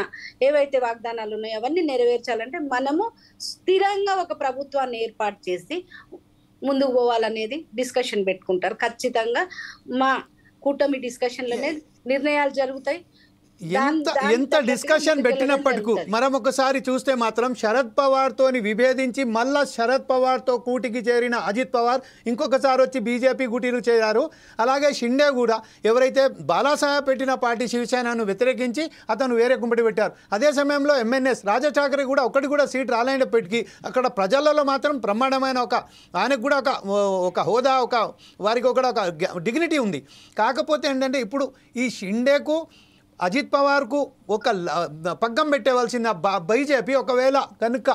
S2: ఏవైతే వాగ్దానాలు ఉన్నాయో అవన్నీ నెరవేర్చాలంటే మనము స్థిరంగా ఒక ప్రభుత్వాన్ని ఏర్పాటు చేసి ముందుకు పోవాలనేది డిస్కషన్ పెట్టుకుంటారు. ఖచ్చితంగా మా కూటమి డిస్కషన్లోనే నిర్ణయాలు జరుగుతాయి.
S1: ఎంత డిస్కషన్ పెట్టినప్పటికీ మరొకసారి చూస్తే మాత్రం శరద్ పవార్తోని విభేదించి మళ్ళా శరద్ పవార్తో కూటికి చేరిన అజిత్ పవార్ ఇంకొకసారి వచ్చి బీజేపీ గుటిలు చేరారు. అలాగే షిండే కూడా ఎవరైతే బాలాసాహెబ్ పెట్టిన పార్టీ శివసేనను వ్యతిరేకించి అతను వేరే గుంపటి పెట్టారు. అదే సమయంలో ఎంఎన్ఎస్ రాజాచాకరి కూడా ఒకటి కూడా సీట్ రాలేనప్పటికీ అక్కడ ప్రజలలో మాత్రం బ్రహ్మాండమైన ఆయనకు కూడా ఒక హోదా, వారికి ఒక డిగ్నిటీ ఉంది. కాకపోతే ఏంటంటే ఇప్పుడు ఈ షిండేకు అజిత్ పవార్కు ఒక పగ్గం పెట్టవలసిన బీజేపీ ఒకవేళ కనుక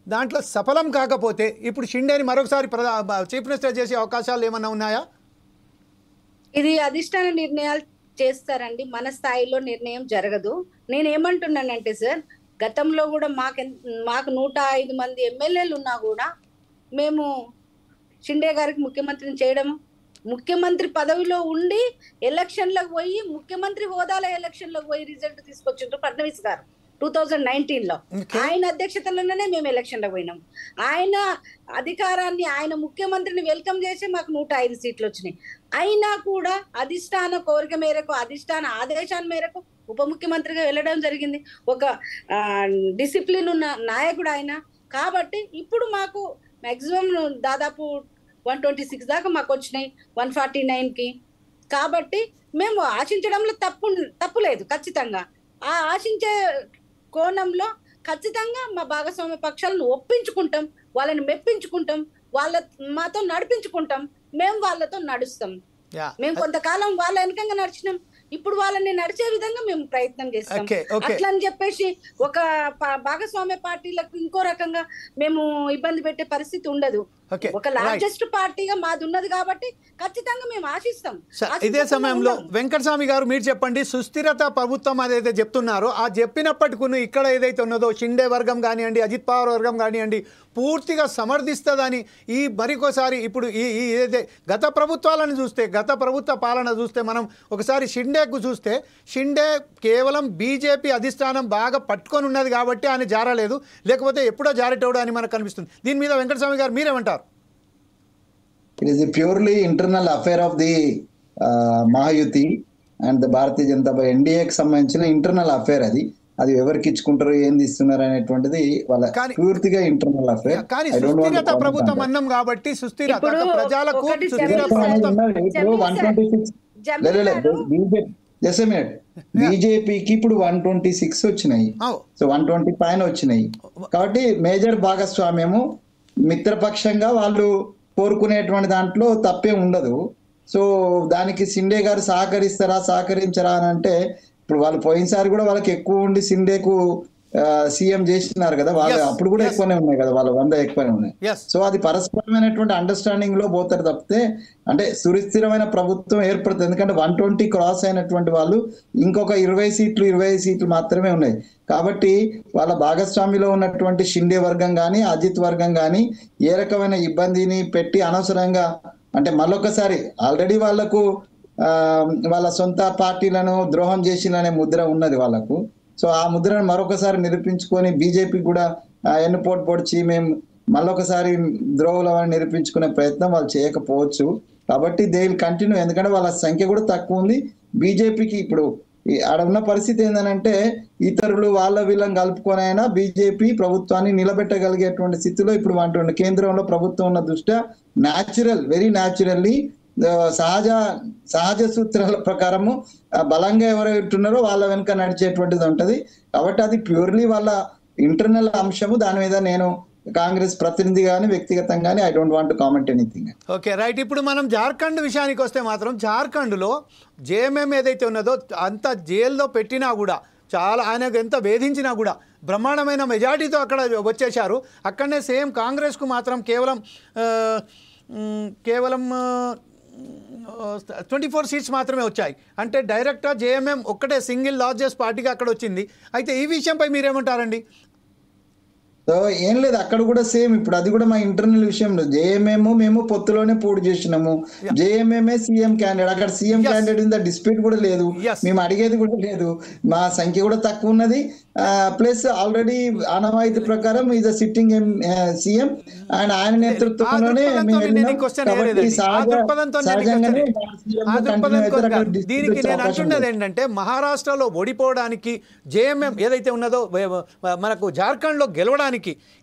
S1: దాంట్లో సఫలం కాకపోతే ఇప్పుడు షిండేని మరొకసారి చీఫ్ మినిస్టర్ చేసే అవకాశాలు ఏమన్నా ఉన్నాయా?
S2: ఇది అధిష్టాన నిర్ణయాలు చేస్తారండి, మన స్థాయిలో నిర్ణయం జరగదు. నేనేమంటున్నానంటే సార్, గతంలో కూడా మాకు 105 మంది ఎమ్మెల్యేలు ఉన్నా కూడా మేము షిండే గారికి ముఖ్యమంత్రిని చేయడము, ముఖ్యమంత్రి పదవిలో ఉండి ఎలక్షన్లకు పోయి ముఖ్యమంత్రి హోదాలో ఎలక్షన్లకు పోయి రిజల్ట్ తీసుకొచ్చిండ్రు ఫడ్నవీస్ గారు 2019లో. ఆయన అధ్యక్షతలోనే మేము ఎలక్షన్లకు పోయినాం. ఆయన అధికారాన్ని, ఆయన ముఖ్యమంత్రిని వెల్కమ్ చేసి మాకు 105 సీట్లు వచ్చినాయి. అయినా కూడా అధిష్టాన కోరిక మేరకు, అధిష్టాన ఆదేశాల మేరకు ఉప ముఖ్యమంత్రిగా వెళ్ళడం జరిగింది. ఒక డిసిప్లిన్ ఉన్న నాయకుడు ఆయన. కాబట్టి ఇప్పుడు మాకు మాక్సిమం దాదాపు 126 దాకా మాకు వచ్చినాయి 149కి. కాబట్టి మేము ఆశించడంలో తప్పు లేదు. ఖచ్చితంగా ఆ ఆశించే కోణంలో ఖచ్చితంగా మా భాగస్వామ్య పక్షాలను ఒప్పించుకుంటాం, వాళ్ళని మెప్పించుకుంటాం, మాతో నడిపించుకుంటాం, మేము వాళ్ళతో నడుస్తాం. మేము కొంతకాలం వాళ్ళ వెనకంగా నడిచినాం, ఇప్పుడు వాళ్ళని నడిచే విధంగా మేము ప్రయత్నం చేస్తాం. అట్లా అని చెప్పేసి ఒక భాగస్వామ్య పార్టీలకు ఇంకో రకంగా మేము ఇబ్బంది పెట్టే పరిస్థితి ఉండదు. ఒక లార్జెస్ట్ పార్టీగా మాది ఉన్నది కాబట్టి ఖచ్చితంగా మేము ఆశిస్తాం.
S1: ఇదే సమయంలో వెంకటస్వామి గారు మీరు చెప్పండి, సుస్థిరత ప్రభుత్వం అదైతే చెప్తున్నారో ఆ చెప్పినప్పటికీ ఇక్కడ ఏదైతే ఉన్నదో షిండే వర్గం కానివ్వండి, అజిత్ పవార్ వర్గం కానివ్వండి పూర్తిగా సమర్థిస్తుందని ఈ మరికోసారి ఇప్పుడు ఈ ఏదైతే గత ప్రభుత్వాలను చూస్తే, గత ప్రభుత్వ పాలన చూస్తే మనం ఒకసారి షిండేకు చూస్తే షిండే కేవలం బీజేపీ అధిష్టానం బాగా పట్టుకొని ఉన్నది కాబట్టి ఆయన జారలేదు, లేకపోతే ఎప్పుడో జారేటోడు అని మనకు కనిపిస్తుంది. దీని మీద వెంకటస్వామి గారు మీరేమంటారు?
S4: It is a purely internal affair of the Mahayuti and the Bharatiya Janata Party. NDAకి సంబంధించిన ఇంటర్నల్ అఫేర్ అది. అది ఎవరికి ఇచ్చుకుంటారు, ఏం తీస్తున్నారు అనేటువంటిది వాళ్ళ పూర్తిగా ఇంటర్నల్ అఫేర్.
S1: కానీ సుస్థిరత ప్రభుత్వం అన్నం కాబట్టి సుస్థిరత ప్రజలకు
S4: బీజేపీకి ఇప్పుడు 126 వచ్చినాయి, సో 120 పైన వచ్చినాయి. కాబట్టి మేజర్ భాగస్వామ్యము మిత్రపక్షంగా వాళ్ళు కోరుకునేటువంటి దాంట్లో తప్పే ఉండదు. సో దానికి షిండే గారు సహకరించరా అని అంటే, ఇప్పుడు వాళ్ళు పోయినసారి కూడా వాళ్ళకి ఎక్కువ ఉండి షిండేకు సీఎం చేసినారు కదా, వాళ్ళు అప్పుడు కూడా ఎక్కువనే ఉన్నాయి కదా, వాళ్ళ 100 ఎక్కువనే ఉన్నాయి. సో అది పరస్పరమైనటువంటి అండర్స్టాండింగ్ లో పోతారు తప్పితే, అంటే సుస్థిరమైన ప్రభుత్వం ఏర్పడుతుంది. ఎందుకంటే 120 క్రాస్ అయినటువంటి వాళ్ళు ఇంకొక 25 సీట్లు మాత్రమే ఉన్నాయి. కాబట్టి వాళ్ళ భాగస్వామిలో ఉన్నటువంటి షిండే వర్గం కానీ అజిత్ వర్గం కానీ ఏ రకమైన ఇబ్బందిని పెట్టి అనవసరంగా, అంటే మళ్ళొకసారి ఆల్రెడీ వాళ్లకు వాళ్ళ సొంత పార్టీలను ద్రోహం చేసిందనే ముద్ర ఉన్నది వాళ్ళకు. సో ఆ ముద్రను మరొకసారి నిరూపించుకొని బీజేపీ కూడా ఎన్నుపోటు పొడిచి మేము మళ్ళొకసారి ద్రోహులమని నిరూపించుకునే ప్రయత్నం వాళ్ళు చేయకపోవచ్చు. కాబట్టి దే విల్ కంటిన్యూ, ఎందుకంటే వాళ్ళ సంఖ్య కూడా తక్కువ ఉంది. బీజేపీకి ఇప్పుడు ఆడ ఉన్న పరిస్థితి ఏంటంటే ఇతరులు వాళ్ళ వీళ్ళని కలుపుకొని అయినా బీజేపీ ప్రభుత్వాన్ని నిలబెట్టగలిగేటువంటి స్థితిలో ఇప్పుడు అంటుండే. కేంద్రంలో ప్రభుత్వం ఉన్న దృష్ట్యా వెరీ న్యాచురల్లీ సహజ సూత్రాల ప్రకారము బలంగా ఎవరైతున్నారో వాళ్ళ వెనుక నడిచేటువంటిది ఉంటది. కాబట్టి అది ప్యూర్లీ వాళ్ళ ఇంటర్నల్ అంశము. దాని మీద నేను కాంగ్రెస్ ప్రతినిధి కానీ వ్యక్తిగతంగానే I don't want to comment anything.
S1: Okay right. ఇప్పుడు మనం జార్ఖండ్ విషయానికి వస్తే మాత్రం జార్ఖండ్లో జేఎంఎం ఏదైతే ఉన్నదో అంత జైల్లో పెట్టినా కూడా, చాలా ఆయనకు ఎంత వేధించినా కూడా బ్రహ్మాండమైన మెజార్టీతో అక్కడ వచ్చేశారు. అక్కడనే సేమ్ కాంగ్రెస్కు మాత్రం కేవలం 24 సీట్స్ మాత్రమే వచ్చాయి. అంటే డైరెక్ట్గా జేఎంఎం ఒక్కటే సింగిల్ లార్జెస్ట్ పార్టీగా అక్కడ వచ్చింది. అయితే ఈ విషయంపై మీరేమంటారండి?
S4: సో ఏం లేదు, అక్కడ కూడా సేమ్. ఇప్పుడు అది కూడా మా ఇంటర్నల్ విషయంలో జేఎంఎం మేము పొత్తులోనే పోటీ చేసినాము. జేఎంఎంఏ సీఎం క్యాండిడేట్, అక్కడ సీఎం క్యాండిడేట్ ఇంత డిస్ప్యూట్ కూడా లేదు, మేము అడిగేది కూడా లేదు. మా సంఖ్య కూడా తక్కువ ఉన్నది. ప్లస్ ఆల్రెడీ ఆనవాయితీ ప్రకారం ఈజ్ సిట్టింగ్ సీఎం అండ్ ఆయన నేతృత్వంలోనే
S1: దీనికి నేను అంటున్నది ఏంటంటే, మహారాష్ట్రలో ఓడిపోవడానికి జేఎంఎం ఏదైతే ఉన్నదో, మనకు జార్ఖండ్లో గెలవడానికి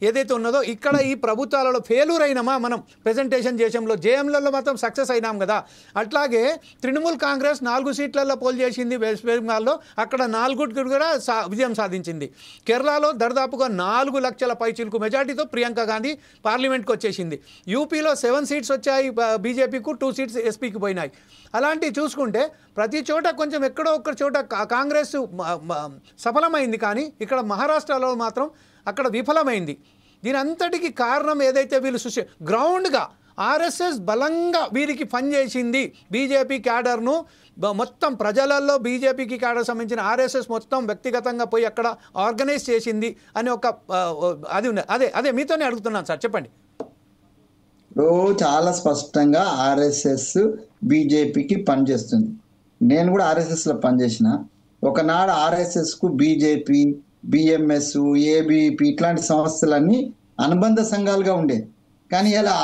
S1: ఏదైతే ఉన్నదో, ఇక్కడ ఈ ప్రభుత్వాలలో ఫెయిల్యూర్ అయినామా మనం ప్రెజెంటేషన్ చేసేంలో, జేఎంలలో మాత్రం సక్సెస్ అయినాం కదా. అట్లాగే తృణమూల్ కాంగ్రెస్ 4 సీట్లలో పోల్ చేసింది వెస్ట్ బెంగాల్లో, అక్కడ 4 కూడా విజయం సాధించింది. కేరళలో దాదాపుగా 4 లక్షల పైచిలకు మెజార్టీతో ప్రియాంక గాంధీ పార్లమెంట్కి వచ్చేసింది. యూపీలో 7 సీట్స్ వచ్చాయి బీజేపీకు, 2 సీట్స్ ఎస్పీకి పోయినాయి. అలాంటివి చూసుకుంటే ప్రతి చోట కొంచెం ఎక్కడో ఒక్క చోట కాంగ్రెస్ సఫలమైంది, కానీ ఇక్కడ మహారాష్ట్రలో మాత్రం అక్కడ విఫలమైంది. దీని అంతటికి కారణం ఏదైతే వీళ్ళు గ్రౌండ్గా ఆర్ఎస్ఎస్ బలంగా వీరికి పనిచేసింది. బీజేపీ క్యాడర్ను మొత్తం ప్రజలలో బీజేపీకి క్యాడర్ సంబంధించిన ఆర్ఎస్ఎస్ మొత్తం వ్యక్తిగతంగా పోయి అక్కడ ఆర్గనైజ్ చేసింది అని ఒక అది ఉన్నది. అదే మీతోనే అడుగుతున్నాను సార్, చెప్పండి.
S4: ఇప్పుడు చాలా స్పష్టంగా ఆర్ఎస్ఎస్ బీజేపీకి పనిచేస్తుంది. నేను కూడా ఆర్ఎస్ఎస్ లో పనిచేసిన. ఒకనాడు ఆర్ఎస్ఎస్ కు బీజేపీ, బిఎంఎస్, ఏబిపి ఇట్లాంటి సంస్థలన్నీ అనుబంధ సంఘాలుగా ఉండేది. కానీ ఇలా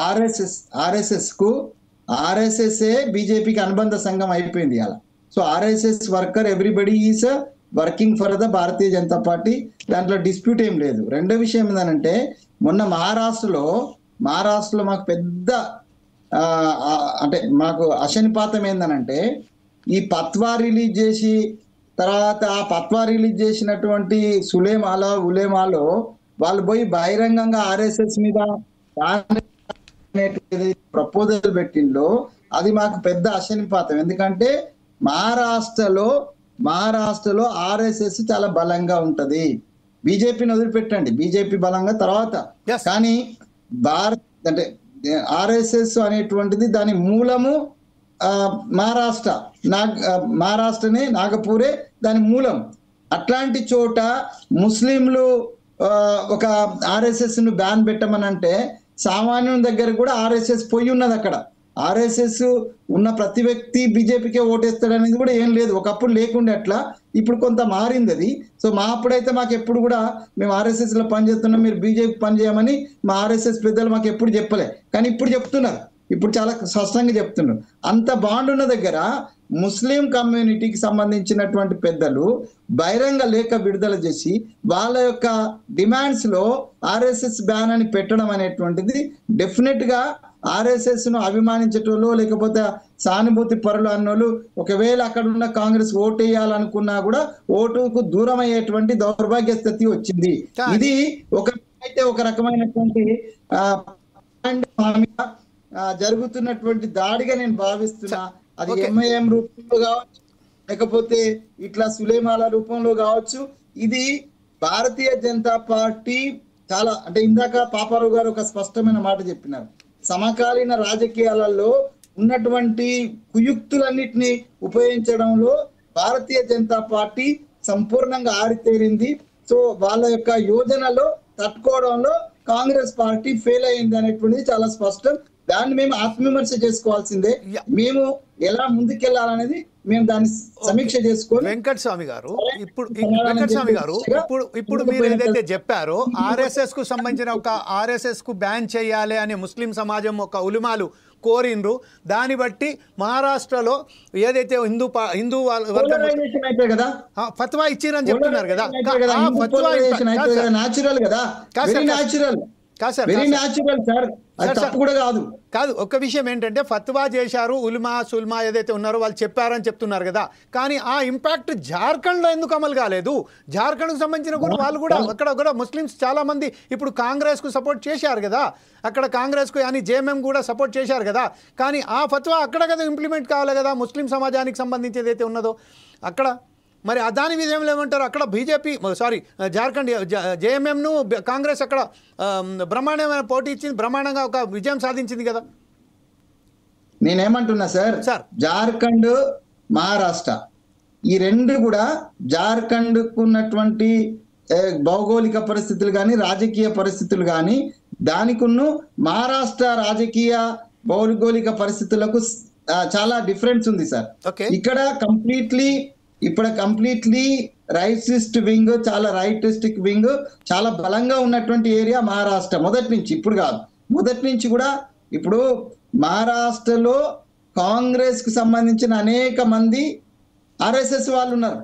S4: ఆర్ఎస్ఎస్ కు ఆర్ఎస్ఎస్ఏ బీజేపీకి అనుబంధ సంఘం అయిపోయింది ఇలా. So RSS worker everybody is working for the Bharatiya Janata party, దాంట్లో డిస్ప్యూట్ ఏం లేదు. రెండో విషయం ఏంటంటే మొన్న మహారాష్ట్రలో మాకు పెద్ద అంటే మాకు అశనిపాతం ఏందనంటే ఈ పత్వా రిలీజ్ చేసి తర్వాత ఆ పత్వా రిలీజ్ చేసినటువంటి ఉలేమాలో వాళ్ళు పోయి బహిరంగంగా ఆర్ఎస్ఎస్ మీద ప్రపోజల్ పెట్టిందో అది మాకు పెద్ద అశనిపాతం. ఎందుకంటే మహారాష్ట్రలో ఆర్ఎస్ఎస్ చాలా బలంగా ఉంటది. బీజేపీని వదిలిపెట్టండి, బీజేపీ బలంగా తర్వాత, కానీ అంటే ఆర్ఎస్ఎస్ అనేటువంటిది దాని మూలము మహారాష్ట్రనే, నాగపూరే దాని మూలం. అట్లాంటి చోట ముస్లింలు ఒక ఆర్ఎస్ఎస్ ను బ్యాన్ పెట్టమనంటే సామాన్యుని దగ్గర కూడా ఆర్ఎస్ఎస్ పోయి ఉన్నది. అక్కడ ఆర్ఎస్ఎస్ ఉన్న ప్రతి వ్యక్తి బీజేపీకే ఓటేస్తాడు అనేది కూడా ఏం లేదు. ఒకప్పుడు లేకుండే అట్లా, ఇప్పుడు కొంత మారింది అది. సో అప్పుడైతే మాకు ఎప్పుడు కూడా మేము ఆర్ఎస్ఎస్ లో పనిచేస్తున్నాం, మీరు బీజేపీ పనిచేయమని మా ఆర్ఎస్ఎస్ పెద్దలు మాకు ఎప్పుడు చెప్పలే. కానీ ఇప్పుడు చెప్తున్నారు, ఇప్పుడు చాలా స్పష్టంగా చెప్తున్నారు. అంత బాండ్ ఉన్న దగ్గర ముస్లిం కమ్యూనిటీకి సంబంధించినటువంటి పెద్దలు బహిరంగ లేఖ విడుదల చేసి వాళ్ళ యొక్క డిమాండ్స్ లో ఆర్ఎస్ఎస్ బ్యాన్ అని పెట్టడం అనేటువంటిది డెఫినెట్ గా ఆర్ఎస్ఎస్ ను అభిమానించేటోళ్ళు లేకపోతే సానుభూతి పరులు అన్నోళ్ళు ఒకవేళ అక్కడ ఉన్న కాంగ్రెస్ ఓటు వేయాలనుకున్నా కూడా ఓటుకు దూరం అయ్యేటువంటి దౌర్భాగ్య స్థితి వచ్చింది. ఇది ఒక రకమైనటువంటి జరుగుతున్నటువంటి దాడిగా నేను భావిస్తున్నా. అది ఎంఐఎం రూపంలో కావచ్చు, లేకపోతే ఇట్లా సులేమాల రూపంలో కావచ్చు. ఇది భారతీయ జనతా పార్టీ చాలా అంటే ఇందాక పాపారావు గారు ఒక స్పష్టమైన మాట చెప్పినారు. సమకాలీన రాజకీయాలలో ఉన్నటువంటి కుయుక్తులన్నిటిని ఉపయోగించడంలో భారతీయ జనతా పార్టీ సంపూర్ణంగా ఆరితేరింది. సో వాళ్ళ యొక్క యోజనలో తట్టుకోవడంలో కాంగ్రెస్ పార్టీ ఫెయిల్ అయింది అనేటువంటిది చాలా స్పష్టం. దాన్ని మేము ఆత్మవిమర్శ చేసుకోవాల్సిందే. మేము ఎలా ముందుకెళ్లాలనేది మేము దాన్ని సమీక్ష చేసుకోవాలి.
S1: వెంకటస్వామి గారు ఇప్పుడు మీరు ఏదైతే చెప్పారో ఆర్ఎస్ఎస్ కు సంబంధించిన ఒక ఆర్ఎస్ఎస్ కు బ్యాన్ చేయాలి అని ముస్లిం సమాజం ఒక ఉలిమాలు కోరిండ్రు. దాన్ని బట్టి మహారాష్ట్రలో ఏదైతే హిందూ ఫత్వా ఇచ్చిరని చెప్తున్నారు కదా, కాదు ఒక విషయం ఏంటంటే ఫత్వా చేశారు ఉల్మా సుల్మా ఏదైతే ఉన్నారో వాళ్ళు చెప్పారని చెప్తున్నారు కదా, కానీ ఆ ఇంపాక్ట్ జార్ఖండ్లో ఎందుకు అమలు కాలేదు? జార్ఖండ్కు సంబంధించిన కూడా వాళ్ళు కూడా అక్కడ కూడా ముస్లిమ్స్ చాలా మంది ఇప్పుడు కాంగ్రెస్కు సపోర్ట్ చేశారు కదా, అక్కడ కాంగ్రెస్కు అని జేఎంఎం కూడా సపోర్ట్ చేశారు కదా, కానీ ఆ ఫత్వా అక్కడ కదా ఇంప్లిమెంట్ కావాలి కదా ముస్లిం సమాజానికి సంబంధించి ఏదైతే ఉన్నదో అక్కడ. మరి దాని మీద ఏమంటారు? అక్కడ బీజేపీ జార్ఖండ్ జేఎంఎంను కాంగ్రెస్ అక్కడ బ్రహ్మాండమైన పోటీ ఇచ్చింది, బ్రహ్మాండంగా ఒక విజయం సాధించింది కదా.
S4: నేనేమంటున్నా సార్, జార్ఖండ్ మహారాష్ట్ర ఈ రెండు కూడా జార్ఖండ్కు ఉన్నటువంటి భౌగోళిక పరిస్థితులు కానీ రాజకీయ పరిస్థితులు కానీ దానికున్న మహారాష్ట్ర రాజకీయ భౌగోళిక పరిస్థితులకు చాలా డిఫరెన్స్ ఉంది సార్. ఇక్కడ కంప్లీట్లీ రైటిస్ట్ వింగ్, చాలా రైటిస్టిక్ వింగ్ చాలా బలంగా ఉన్నటువంటి ఏరియా మహారాష్ట్ర మొదటి నుంచి, ఇప్పుడు కాదు మొదటి నుంచి కూడా. ఇప్పుడు మహారాష్ట్రలో కాంగ్రెస్ కు సంబంధించిన అనేక మంది ఆర్ఎస్ఎస్ వాళ్ళు ఉన్నారు.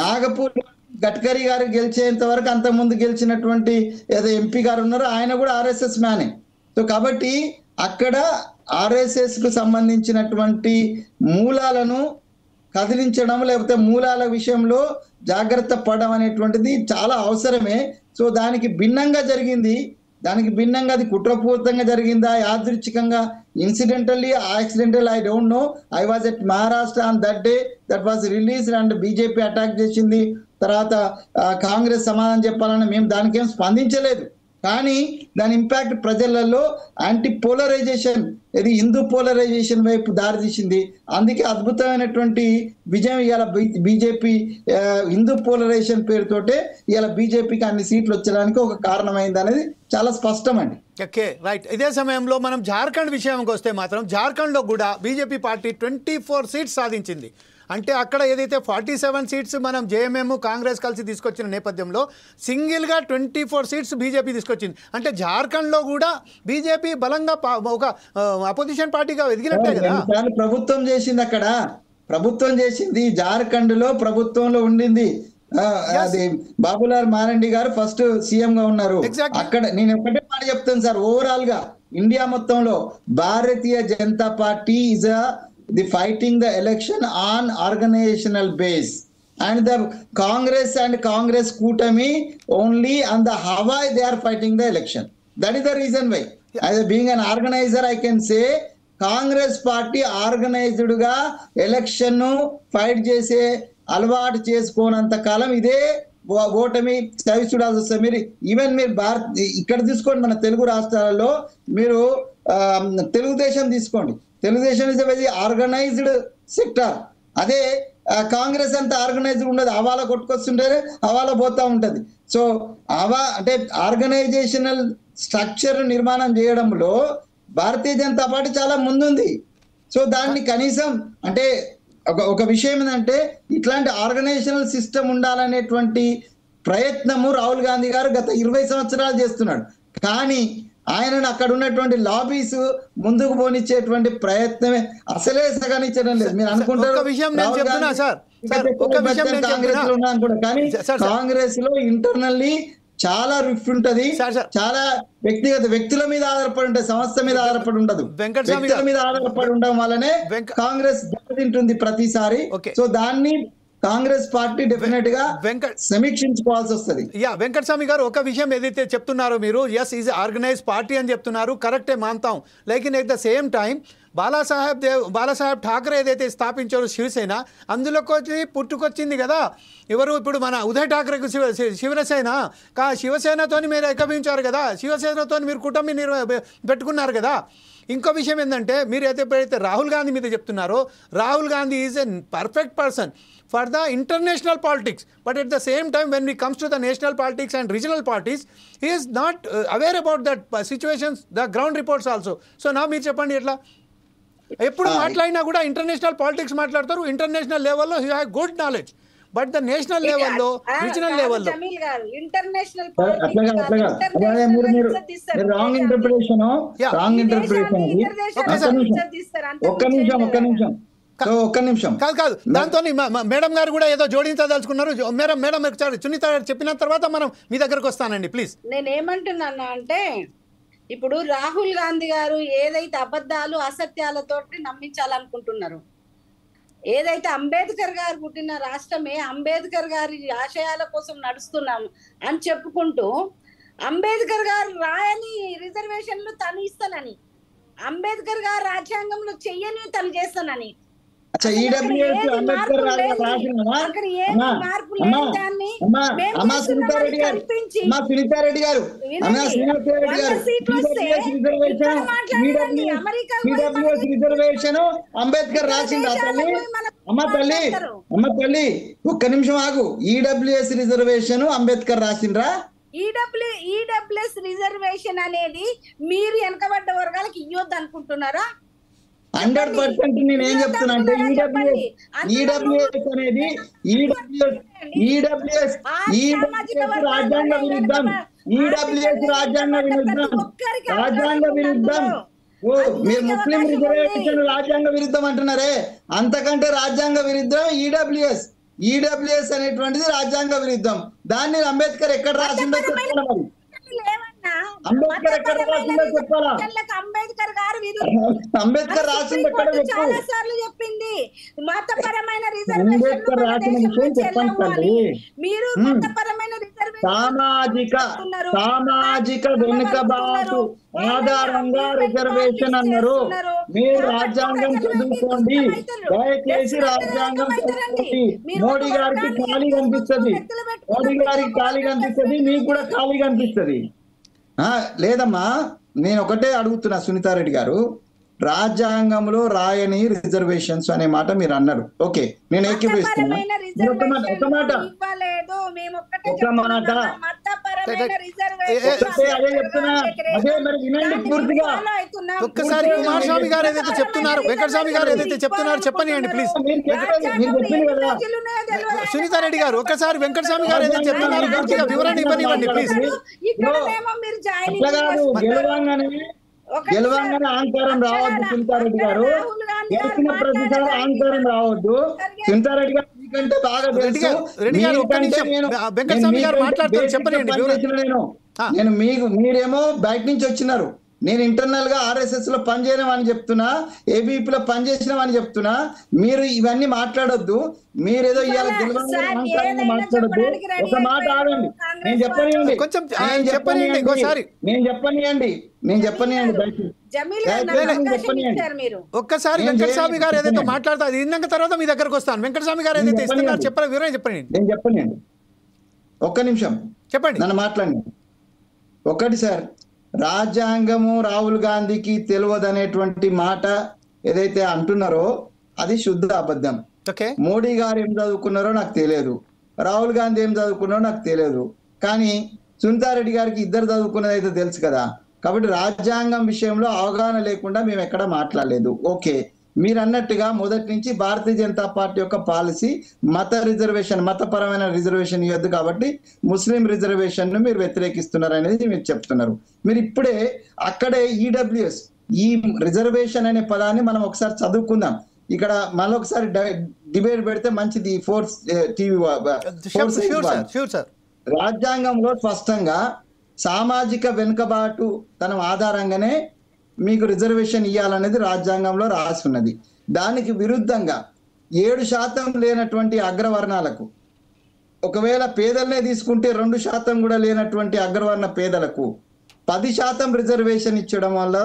S4: నాగపూర్ గడ్కరీ గారు గెలిచేంత వరకు అంతకుముందు గెలిచినటువంటి ఏదో ఎంపీ గారు ఉన్నారు, ఆయన కూడా ఆర్ఎస్ఎస్ మ్యానే. సో కాబట్టి అక్కడ ఆర్ఎస్ఎస్ కు సంబంధించినటువంటి మూలాలను కదిలించడం లేకపోతే మూలాల విషయంలో జాగ్రత్త పడడం అనేటువంటిది చాలా అవసరమే. సో దానికి భిన్నంగా జరిగింది, దానికి భిన్నంగా అది కుట్రపూరితంగా జరిగిందా, యాదృచ్ఛికంగా, incidentally, accidental, I don't know. I was at Maharashtra on that day that was released and BJP attack చేసింది. తర్వాత కాంగ్రెస్ సమాధానం చెప్పాలని మేము దానికేం స్పందించలేదు. కానీ దాని ఇంపాక్ట్ ప్రజలలో యాంటీ పోలరైజేషన్, ఇది హిందూ పోలరైజేషన్ వైపు దారితీసింది. అందుకే అద్భుతమైనటువంటి విజయం ఇవాళ బీజేపీ హిందూ పోలరైజేషన్ పేరుతోటే ఇవాళ బీజేపీకి అన్ని సీట్లు వచ్చడానికి ఒక కారణమైంది అనేది చాలా స్పష్టం అండి.
S1: Okay right. ఇదే సమయంలో మనం జార్ఖండ్ విషయానికి వస్తే మాత్రం జార్ఖండ్లో కూడా బీజేపీ పార్టీ 24 సీట్స్ సాధించింది. అంటే అక్కడ ఏదైతే 47 సీట్స్ మనం జేఎంఎం కాంగ్రెస్ కలిసి తీసుకొచ్చిన నేపథ్యంలో సింగిల్గా 24 సీట్స్ బీజేపీ తీసుకొచ్చింది. అంటే జార్ఖండ్లో కూడా బీజేపీ బలంగా ఒక అపోజిషన్ పార్టీగా ఎదిగినట్టే కదా.
S4: ప్రభుత్వం చేసింది, అక్కడ ప్రభుత్వం చేసింది, జార్ఖండ్లో ప్రభుత్వంలో ఉండింది. అది బాబులాల్ మారండి గారు ఫస్ట్ సీఎం గా ఉన్నారు. అక్కడ నేను ఒకటే మాట చెప్తాను సార్, ఓవరాల్ గా ఇండియా మొత్తంలో Bharatiya Janata party is the fighting the election on organisational base and the Congress కూటమి ఓన్లీ ఆన్ ద హవాయ్ they are fighting the election. That is the reason why as being an organiser I can say Congress party organised గా election ను fight చేసే అలవాటు చేసుకోనంత కాలం ఇదే ఓటమి చవి చూడాల్సి వస్తుంది. మీరు ఈవెన్ మీరు ఇక్కడ తీసుకోండి, మన తెలుగు రాష్ట్రాలలో మీరు తెలుగుదేశం తీసుకోండి, Telugu Desam is a very organised sector. అదే కాంగ్రెస్ అంతా ఆర్గనైజ్డ్ ఉండదు, హవాలా కొట్టుకొస్తుంటే హవాలా పోతా ఉంటది. సో అంటే ఆర్గనైజేషనల్ స్ట్రక్చర్ నిర్మాణం చేయడంలో భారతీయ జనతా పార్టీ చాలా ముందుంది. సో దాన్ని కనీసం అంటే ఒక విషయం ఏంటంటే ఇట్లాంటి ఆర్గనైజేషనల్ సిస్టమ్ ఉండాలనేటువంటి ప్రయత్నము రాహుల్ గాంధీ గారు గత 20 సంవత్సరాలు చేస్తున్నాడు. కానీ ఆయనను అక్కడ ఉన్నటువంటి లాబీస్ ముందుకు పోనిచ్చేటువంటి ప్రయత్నమే అసలే సగానిచ్చడం లేదు. మీరు అనుకుంటారు కాంగ్రెస్ లో ఉన్నా అనుకుంటారు, కానీ కాంగ్రెస్ లో ఇంటర్నల్లీ చాలా రిఫ్ట్ ఉంటది, చాలా వ్యక్తుల మీద ఆధారపడి ఉంటుంది, సంస్థ మీద ఆధారపడి ఉండదు. వ్యక్తుల మీద ఆధారపడి ఉండడం వల్లనే కాంగ్రెస్ దెబ్బతింటుంది ప్రతిసారి. సో దాన్ని కాంగ్రెస్ పార్టీ డెఫినెట్ గా సమీక్షించుకోవాల్సి వస్తుంది.
S1: వెంకటస్వామి గారు ఒక విషయం ఏదైతే చెప్తున్నారో మీరు, ఎస్ ఈజ్ ఆర్గనైజ్ పార్టీ అని చెప్తున్నారు, కరెక్టే మాన్తాం. లేకిన్ at the same time Balasaheb Thackeray ఏదైతే స్థాపించారో శివసేన, అందులోకి పుట్టుకొచ్చింది కదా ఎవరు, ఇప్పుడు మన ఉదయ్ ఠాకరేకు శివసేన, శివసేనతోని మీరు ఏకీభవించారు కదా, శివసేనతో మీరు కూటమి పెట్టుకున్నారు కదా. ఇంకో విషయం ఏంటంటే మీరు ఎప్పుడైతే రాహుల్ గాంధీ మీద చెప్తున్నారో, Rahul Gandhi is a perfect person for the international politics, but at the same time when it comes to the national politics and regional parties, he is not aware about that situations, the ground reports also. So now మీరు చెప్పండి ఎట్లా, ఎప్పుడు మాట్లాడినా కూడా international politics మాట్లాడతారు, international లెవెల్లో you have good knowledge, but the national లెవెల్లో regional లెవెల్లో
S2: ఇంటర్నేషనల్
S4: రాంగ్ ఇంటర్ప్రిటేషన్. ఒక్క నిమిషం
S1: కాదు దాంతో మేడం గారు కూడా ఏదో జోడించదలుచుకున్నారు. మేడం సునీత గారు చెప్పిన తర్వాత మనం మీ దగ్గరకు వస్తానండి ప్లీజ్.
S2: నేనేమంటున్నా అంటే ఇప్పుడు రాహుల్ గాంధీ గారు ఏదైతే అబద్ధాలు అసత్యాలతో నమ్మించాలనుకుంటున్నారు, ఏదైతే అంబేద్కర్ గారు పుట్టిన రాష్ట్రమే, అంబేద్కర్ గారి ఆశయాల కోసం నడుస్తున్నాం అని చెప్పుకుంటూ, అంబేద్కర్ గారు రాయని రిజర్వేషన్లు తను ఇస్తానని, అంబేద్కర్ గారు రాజ్యాంగంలో చెయ్యని తను చేస్తానని,
S4: సునీతారెడ్డి గారు రిజర్వేషన్ అంబేద్కర్ రాసింది. అమ్మ తల్లి ఒక్క నిమిషం ఆగు. ఈడబ్ల్యూఎస్ రిజర్వేషన్ అంబేద్కర్ రాసిండ్రా?
S2: ఈడబ్ల్యూఎస్ రిజర్వేషన్ అనేది మీరు వెనకబడ్డ వర్గాలకు ఇవ్వద్దు అనుకుంటున్నారా?
S4: 100% నేను ఏం చెప్తున్నా అంటే ఈడబ్ల్యూఎస్ అనేది ఈడబ్ల్యూఎస్ రాజ్యాంగ విరుద్ధం. ఈడబ్ల్యూఎస్ రాజ్యాంగ విరుద్ధం. మీరు ముస్లిం రిజర్వేషన్ రాజ్యాంగ విరుద్ధం అంటున్నారే, అంతకంటే రాజ్యాంగ విరుద్ధం ఈడబ్ల్యూఎస్ అనేటువంటిది రాజ్యాంగ విరుద్ధం. దాన్ని అంబేద్కర్ ఎక్కడ రాసిందో చెప్పాలి. అంబేద్కర్ ఎక్కడ రాసిందో చెప్పాలా? అంబేద్కర్ రాసింది ఎక్కడ
S2: చెప్పింది.
S4: అంబేద్కర్ రాసిన విషయం చెప్పండి తల్లి. సామాజిక వెనుకబాటు ఆధారంగా రిజర్వేషన్ అన్నారు. మీరు రాజ్యాంగం చదువుకోండి, దయచేసి రాజ్యాంగం చదువుకోండి. మోడీ గారికి ఖాళీ కనిపిస్తుంది, మీకు కూడా ఖాళీ కనిపిస్తుంది. లేదమ్మా, నేను ఒకటే అడుగుతున్నా సునీతారెడ్డి గారు, రాజ్యాంగంలో రాయని రిజర్వేషన్స్ అనే మాట మీరు అన్నారు. ఓకే, నేను ఏకీభవిస్తున్నా.
S1: ఒక్కసారి కుమారస్వామి గారు ఏదైతే చెప్తున్నారు, వెంకటస్వామి గారు ఏదైతే చెప్తున్నారు చెప్పనియండి ప్లీజ్. సునీతారెడ్డి గారు ఒక్కసారి వెంకటస్వామి గారు ఏదైతే చెప్తున్నారు పూర్తిగా వివరణ ఇవ్వనివ్వండి ప్లీజ్.
S4: గెలవంగానే అహంకారం రావద్దు సునీతారెడ్డి గారు, గెలిచిన ప్రతిసారి అహంకారం రావద్దు. సునీతారెడ్డి గారు మీకంటే బాగా తెలుసు. నేను మీకు మీరేమో బయట నుంచి వచ్చినారు, నేను ఇంటర్నల్ గా RSS లో పనిచేయడం చెప్తున్నా, ABP లో పనిచేసినామని చెప్తున్నా. మీరు ఇవన్నీ మాట్లాడొద్దు. మీరేదో ఇవాళ మాట్లాడొద్దు. ఒక మాట ఆగండి, నేను చెప్పనియండి
S1: ఒక్కసారి వెంకటస్వామి గారు ఏదైతే మాట్లాడతారు అది విన్నాక తర్వాత మీ దగ్గరకు వస్తాను. వెంకటస్వామి గారు ఏదైతే ఇస్తున్నారు చెప్పండి, వివరణ చెప్పండి.
S4: నేను చెప్పనియండి, ఒక్క నిమిషం
S1: చెప్పండి,
S4: నన్ను మాట్లాడండి. ఒకటి సార్, రాజ్యాంగము రాహుల్ గాంధీకి తెలియదనేటువంటి మాట ఏదైతే అంటున్నారో అది శుద్ధ అబద్ధం. మోడీ గారు ఏం చదువుకున్నారో నాకు తెలియదు, రాహుల్ గాంధీ ఏం చదువుకున్నారో నాకు తెలియదు. కానీ సునీతారెడ్డి గారికి ఇద్దరు చదువుకున్నది అయితే తెలుసు కదా. కాబట్టి రాజ్యాంగం విషయంలో అవగాహన లేకుండా మేము ఎక్కడ మాట్లాడలేదు. ఓకే, మీరు అన్నట్టుగా మొదటి నుంచి భారతీయ జనతా పార్టీ యొక్క పాలసీ మత రిజర్వేషన్, మతపరమైన రిజర్వేషన్ ఇవ్వద్దు కాబట్టి ముస్లిం రిజర్వేషన్ ను మీరు వ్యతిరేకిస్తున్నారు అనేది మీరు చెప్తున్నారు. మీరు ఇప్పుడే అక్కడే ఈడబ్ల్యూఎస్, ఈ రిజర్వేషన్ అనే పదాన్ని మనం ఒకసారి చదువుకుందాం. ఇక్కడ మళ్ళొకసారి డిబేట్ పెడితే మంచిది. రాజ్యాంగంలో స్పష్టంగా సామాజిక వెనుకబాటు తన ఆధారంగానే మీకు రిజర్వేషన్ ఇవ్వాలనేది రాజ్యాంగంలో రాసి ఉన్నది. దానికి విరుద్ధంగా 7% లేనటువంటి అగ్రవర్ణాలకు, ఒకవేళ పేదలనే తీసుకుంటే 2% కూడా లేనటువంటి అగ్రవర్ణ పేదలకు 10% రిజర్వేషన్ ఇచ్చడం వల్ల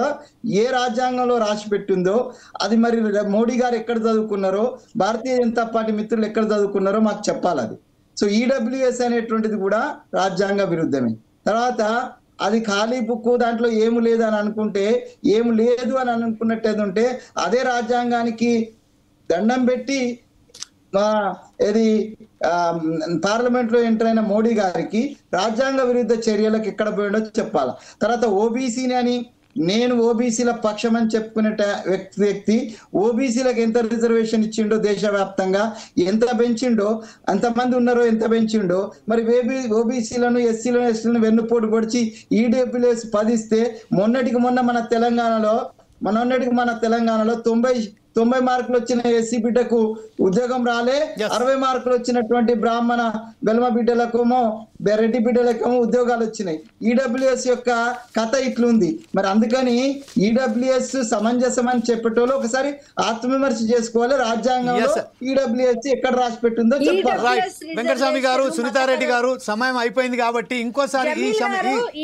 S4: ఏ రాజ్యాంగంలో రాసి పెట్టిందో అది మరి మోడీ గారు ఎక్కడ చదువుకున్నారో, భారతీయ జనతా పార్టీ మిత్రులు ఎక్కడ చదువుకున్నారో మాకు చెప్పాలి అది. సో ఈడబ్ల్యూఎస్ అనేటువంటిది కూడా రాజ్యాంగ విరుద్ధమే. తర్వాత అది ఖాళీ బుక్, దాంట్లో ఏమి లేదు అని అనుకుంటే, ఏమి లేదు అని అనుకున్నట్టు ఉంటే అదే రాజ్యాంగానికి దండం పెట్టి ఇది పార్లమెంట్ లో ఎంటర్ అయిన మోడీ గారికి రాజ్యాంగ విరుద్ధ చర్యలకు ఎక్కడ పోయిండో చెప్పాలి. తర్వాత ఓబీసీని అని, నేను ఓబీసీల పక్షం అని చెప్పుకునే వ్యక్తి ఓబీసీలకు ఎంత రిజర్వేషన్ ఇచ్చిండో, దేశవ్యాప్తంగా ఎంత పెంచిండో, అంతమంది ఉన్నారో ఎంత పెంచిండో, మరి ఓబీసీలను ఎస్సీలను ఎస్టీలను వెన్నుపోటు పొడిచి ఈడబ్ల్యూఎస్ 10 ఇస్తే మొన్నటికి మొన్న మన తెలంగాణలో 90 మార్కులు వచ్చిన ఎస్సీ బిడ్డకు ఉద్యోగం రాలే, 60 మార్కులు వచ్చినటువంటి బ్రాహ్మణ బెల్మ బిడ్డలకేమో, రెడ్డి బిడ్డలకేమో ఉద్యోగాలు వచ్చినాయి. ఈడబ్ల్యూఎస్ యొక్క కథ ఇట్లుంది. మరి అందుకని ఈడబ్ల్యూఎస్ సమంజసం అని చెప్పేటోళ్ళు ఒకసారి ఆత్మవిమర్శ చేసుకోవాలి. రాజ్యాంగంలో ఈడబ్ల్యూఎస్ ఎక్కడ రాసి పెట్టిందో చెప్పాలి.
S1: వెంకటస్వామి గారు, సునీతారెడ్డి గారు, సమయం అయిపోయింది కాబట్టి ఇంకోసారి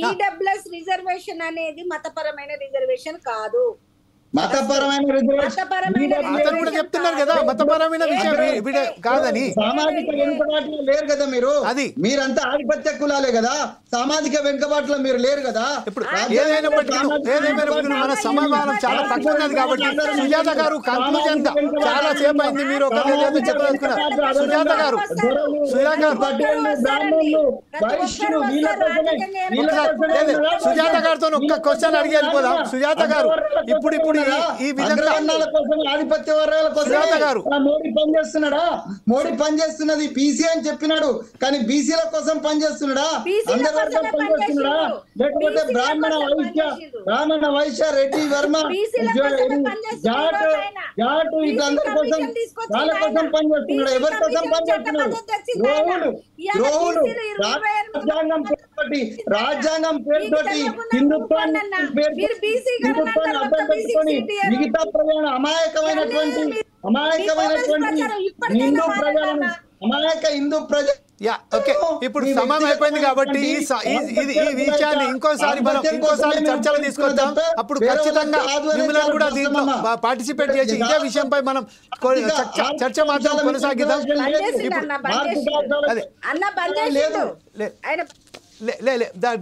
S2: ఈడబ్ల్యూఎస్ రిజర్వేషన్ అనేది మతపరమైన రిజర్వేషన్ కాదు.
S4: మతపరమైన
S1: అతను కూడా చెప్తున్నారు కదా మతపరమైన విషయం కాదని.
S4: సామాజిక వెనుకబాటులో లేరు కదా మీరు, అది మీరంతా ఆధిపత్య కులాలే కదా, సామాజిక వెనుకబాటులో మీరు లేరు కదా.
S1: ఇప్పుడు ఏదైనప్పటికీ మన సమాధానం చాలా తక్కువ ఉన్నది కాబట్టి సుజాత గారు కన్క్లూజన్ చాలా సేపు అయింది. మీరు ఒక చెప్పదలుచుకున్నారు సుజాత గారు. సుజాత గారితో ఒక్క క్వశ్చన్ అడిగి వెళ్ళిపోదాం. సుజాత గారు, ఇప్పుడు ఈ విధంగా
S4: ఆధిపత్య వర్గాల కోసం మోడీ పనిచేస్తున్నాడా? మోడీ పనిచేస్తున్నది బీసీ అని చెప్పినాడు, కానీ బీసీల కోసం పనిచేస్తున్నాడా? అందరి వర్గం పనిచేస్తున్నాడా? లేకపోతే బ్రాహ్మణ వైశ్య రెడ్డి వర్మ జాటు ఇట్లందరి కోసం వాళ్ళ కోసం పనిచేస్తున్నాడు? ఎవరి కోసం పనిచేస్తున్నాడు? రాజ్యాంగం పేరుతోటి హిందుత్వాన్ని అర్థం పెట్టుకొని మిగతా ప్రజలను అమాయకమైనటువంటి హిందూ ప్రజలు
S1: ఇప్పుడు సమయం అయిపోయింది కాబట్టి ఈ విషయాన్ని ఇంకోసారి చర్చలు తీసుకొద్దాం. అప్పుడు ఖచ్చితంగా మిమ్మల్ని కూడా దీంట్లో పార్టిసిపేట్ చేసి ఇదే విషయంపై మనం చర్చ మాత్రం కొనసాగిద్దాం.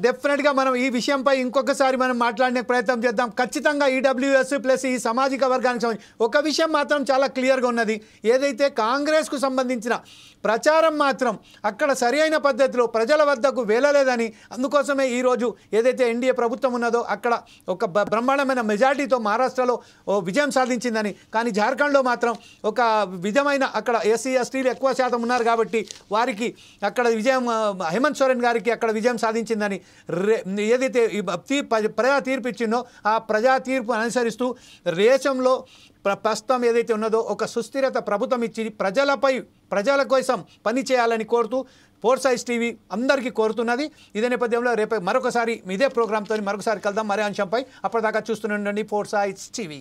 S1: డెఫినెట్గా మనం ఈ విషయంపై ఇంకొకసారి మనం మాట్లాడే ప్రయత్నం చేద్దాం. ఖచ్చితంగా ఈడబ్ల్యూఎస్ ప్లస్ ఈ సామాజిక వర్గానికి సంబంధించి ఒక విషయం మాత్రం చాలా క్లియర్గా ఉన్నది. ఏదైతే కాంగ్రెస్కు సంబంధించిన ప్రచారం మాత్రం అక్కడ సరి అయిన పద్ధతిలో ప్రజల వద్దకు వెళ్ళలేదని, అందుకోసమే ఈరోజు ఏదైతే ఎన్డీఏ ప్రభుత్వం ఉన్నదో అక్కడ ఒక బ్రహ్మాండమైన మెజార్టీతో మహారాష్ట్రలో విజయం సాధించిందని, కానీ జార్ఖండ్లో మాత్రం ఒక విధమైన అక్కడ ఎస్సీ ఎస్టీలు ఎక్కువ శాతం ఉన్నారు కాబట్టి వారికి అక్కడ విజయం, హేమంత్ సోరెన్ గారికి అక్కడ విజయం సాధించిందని ఏదైతే ప్రజా తీర్పు ఇచ్చిందో ఆ ప్రజా తీర్పు అనుసరిస్తూ దేశంలో ప్రస్తుతం ఏదైతే ఉన్నదో ఒక సుస్థిరత ప్రభుత్వం ఇచ్చి ప్రజల కోసం పని చేయాలని కోరుతూ ఫోర్సైజ్ టీవీ అందరికీ కోరుతున్నది. ఇదే నేపథ్యంలో రేపు మరొకసారి ఇదే ప్రోగ్రామ్తో మరొకసారి కలుద్దాం మరే అంశంపై. అప్పటిదాకా చూస్తూనే ఉండండి ఫోర్సైజ్ టీవీ.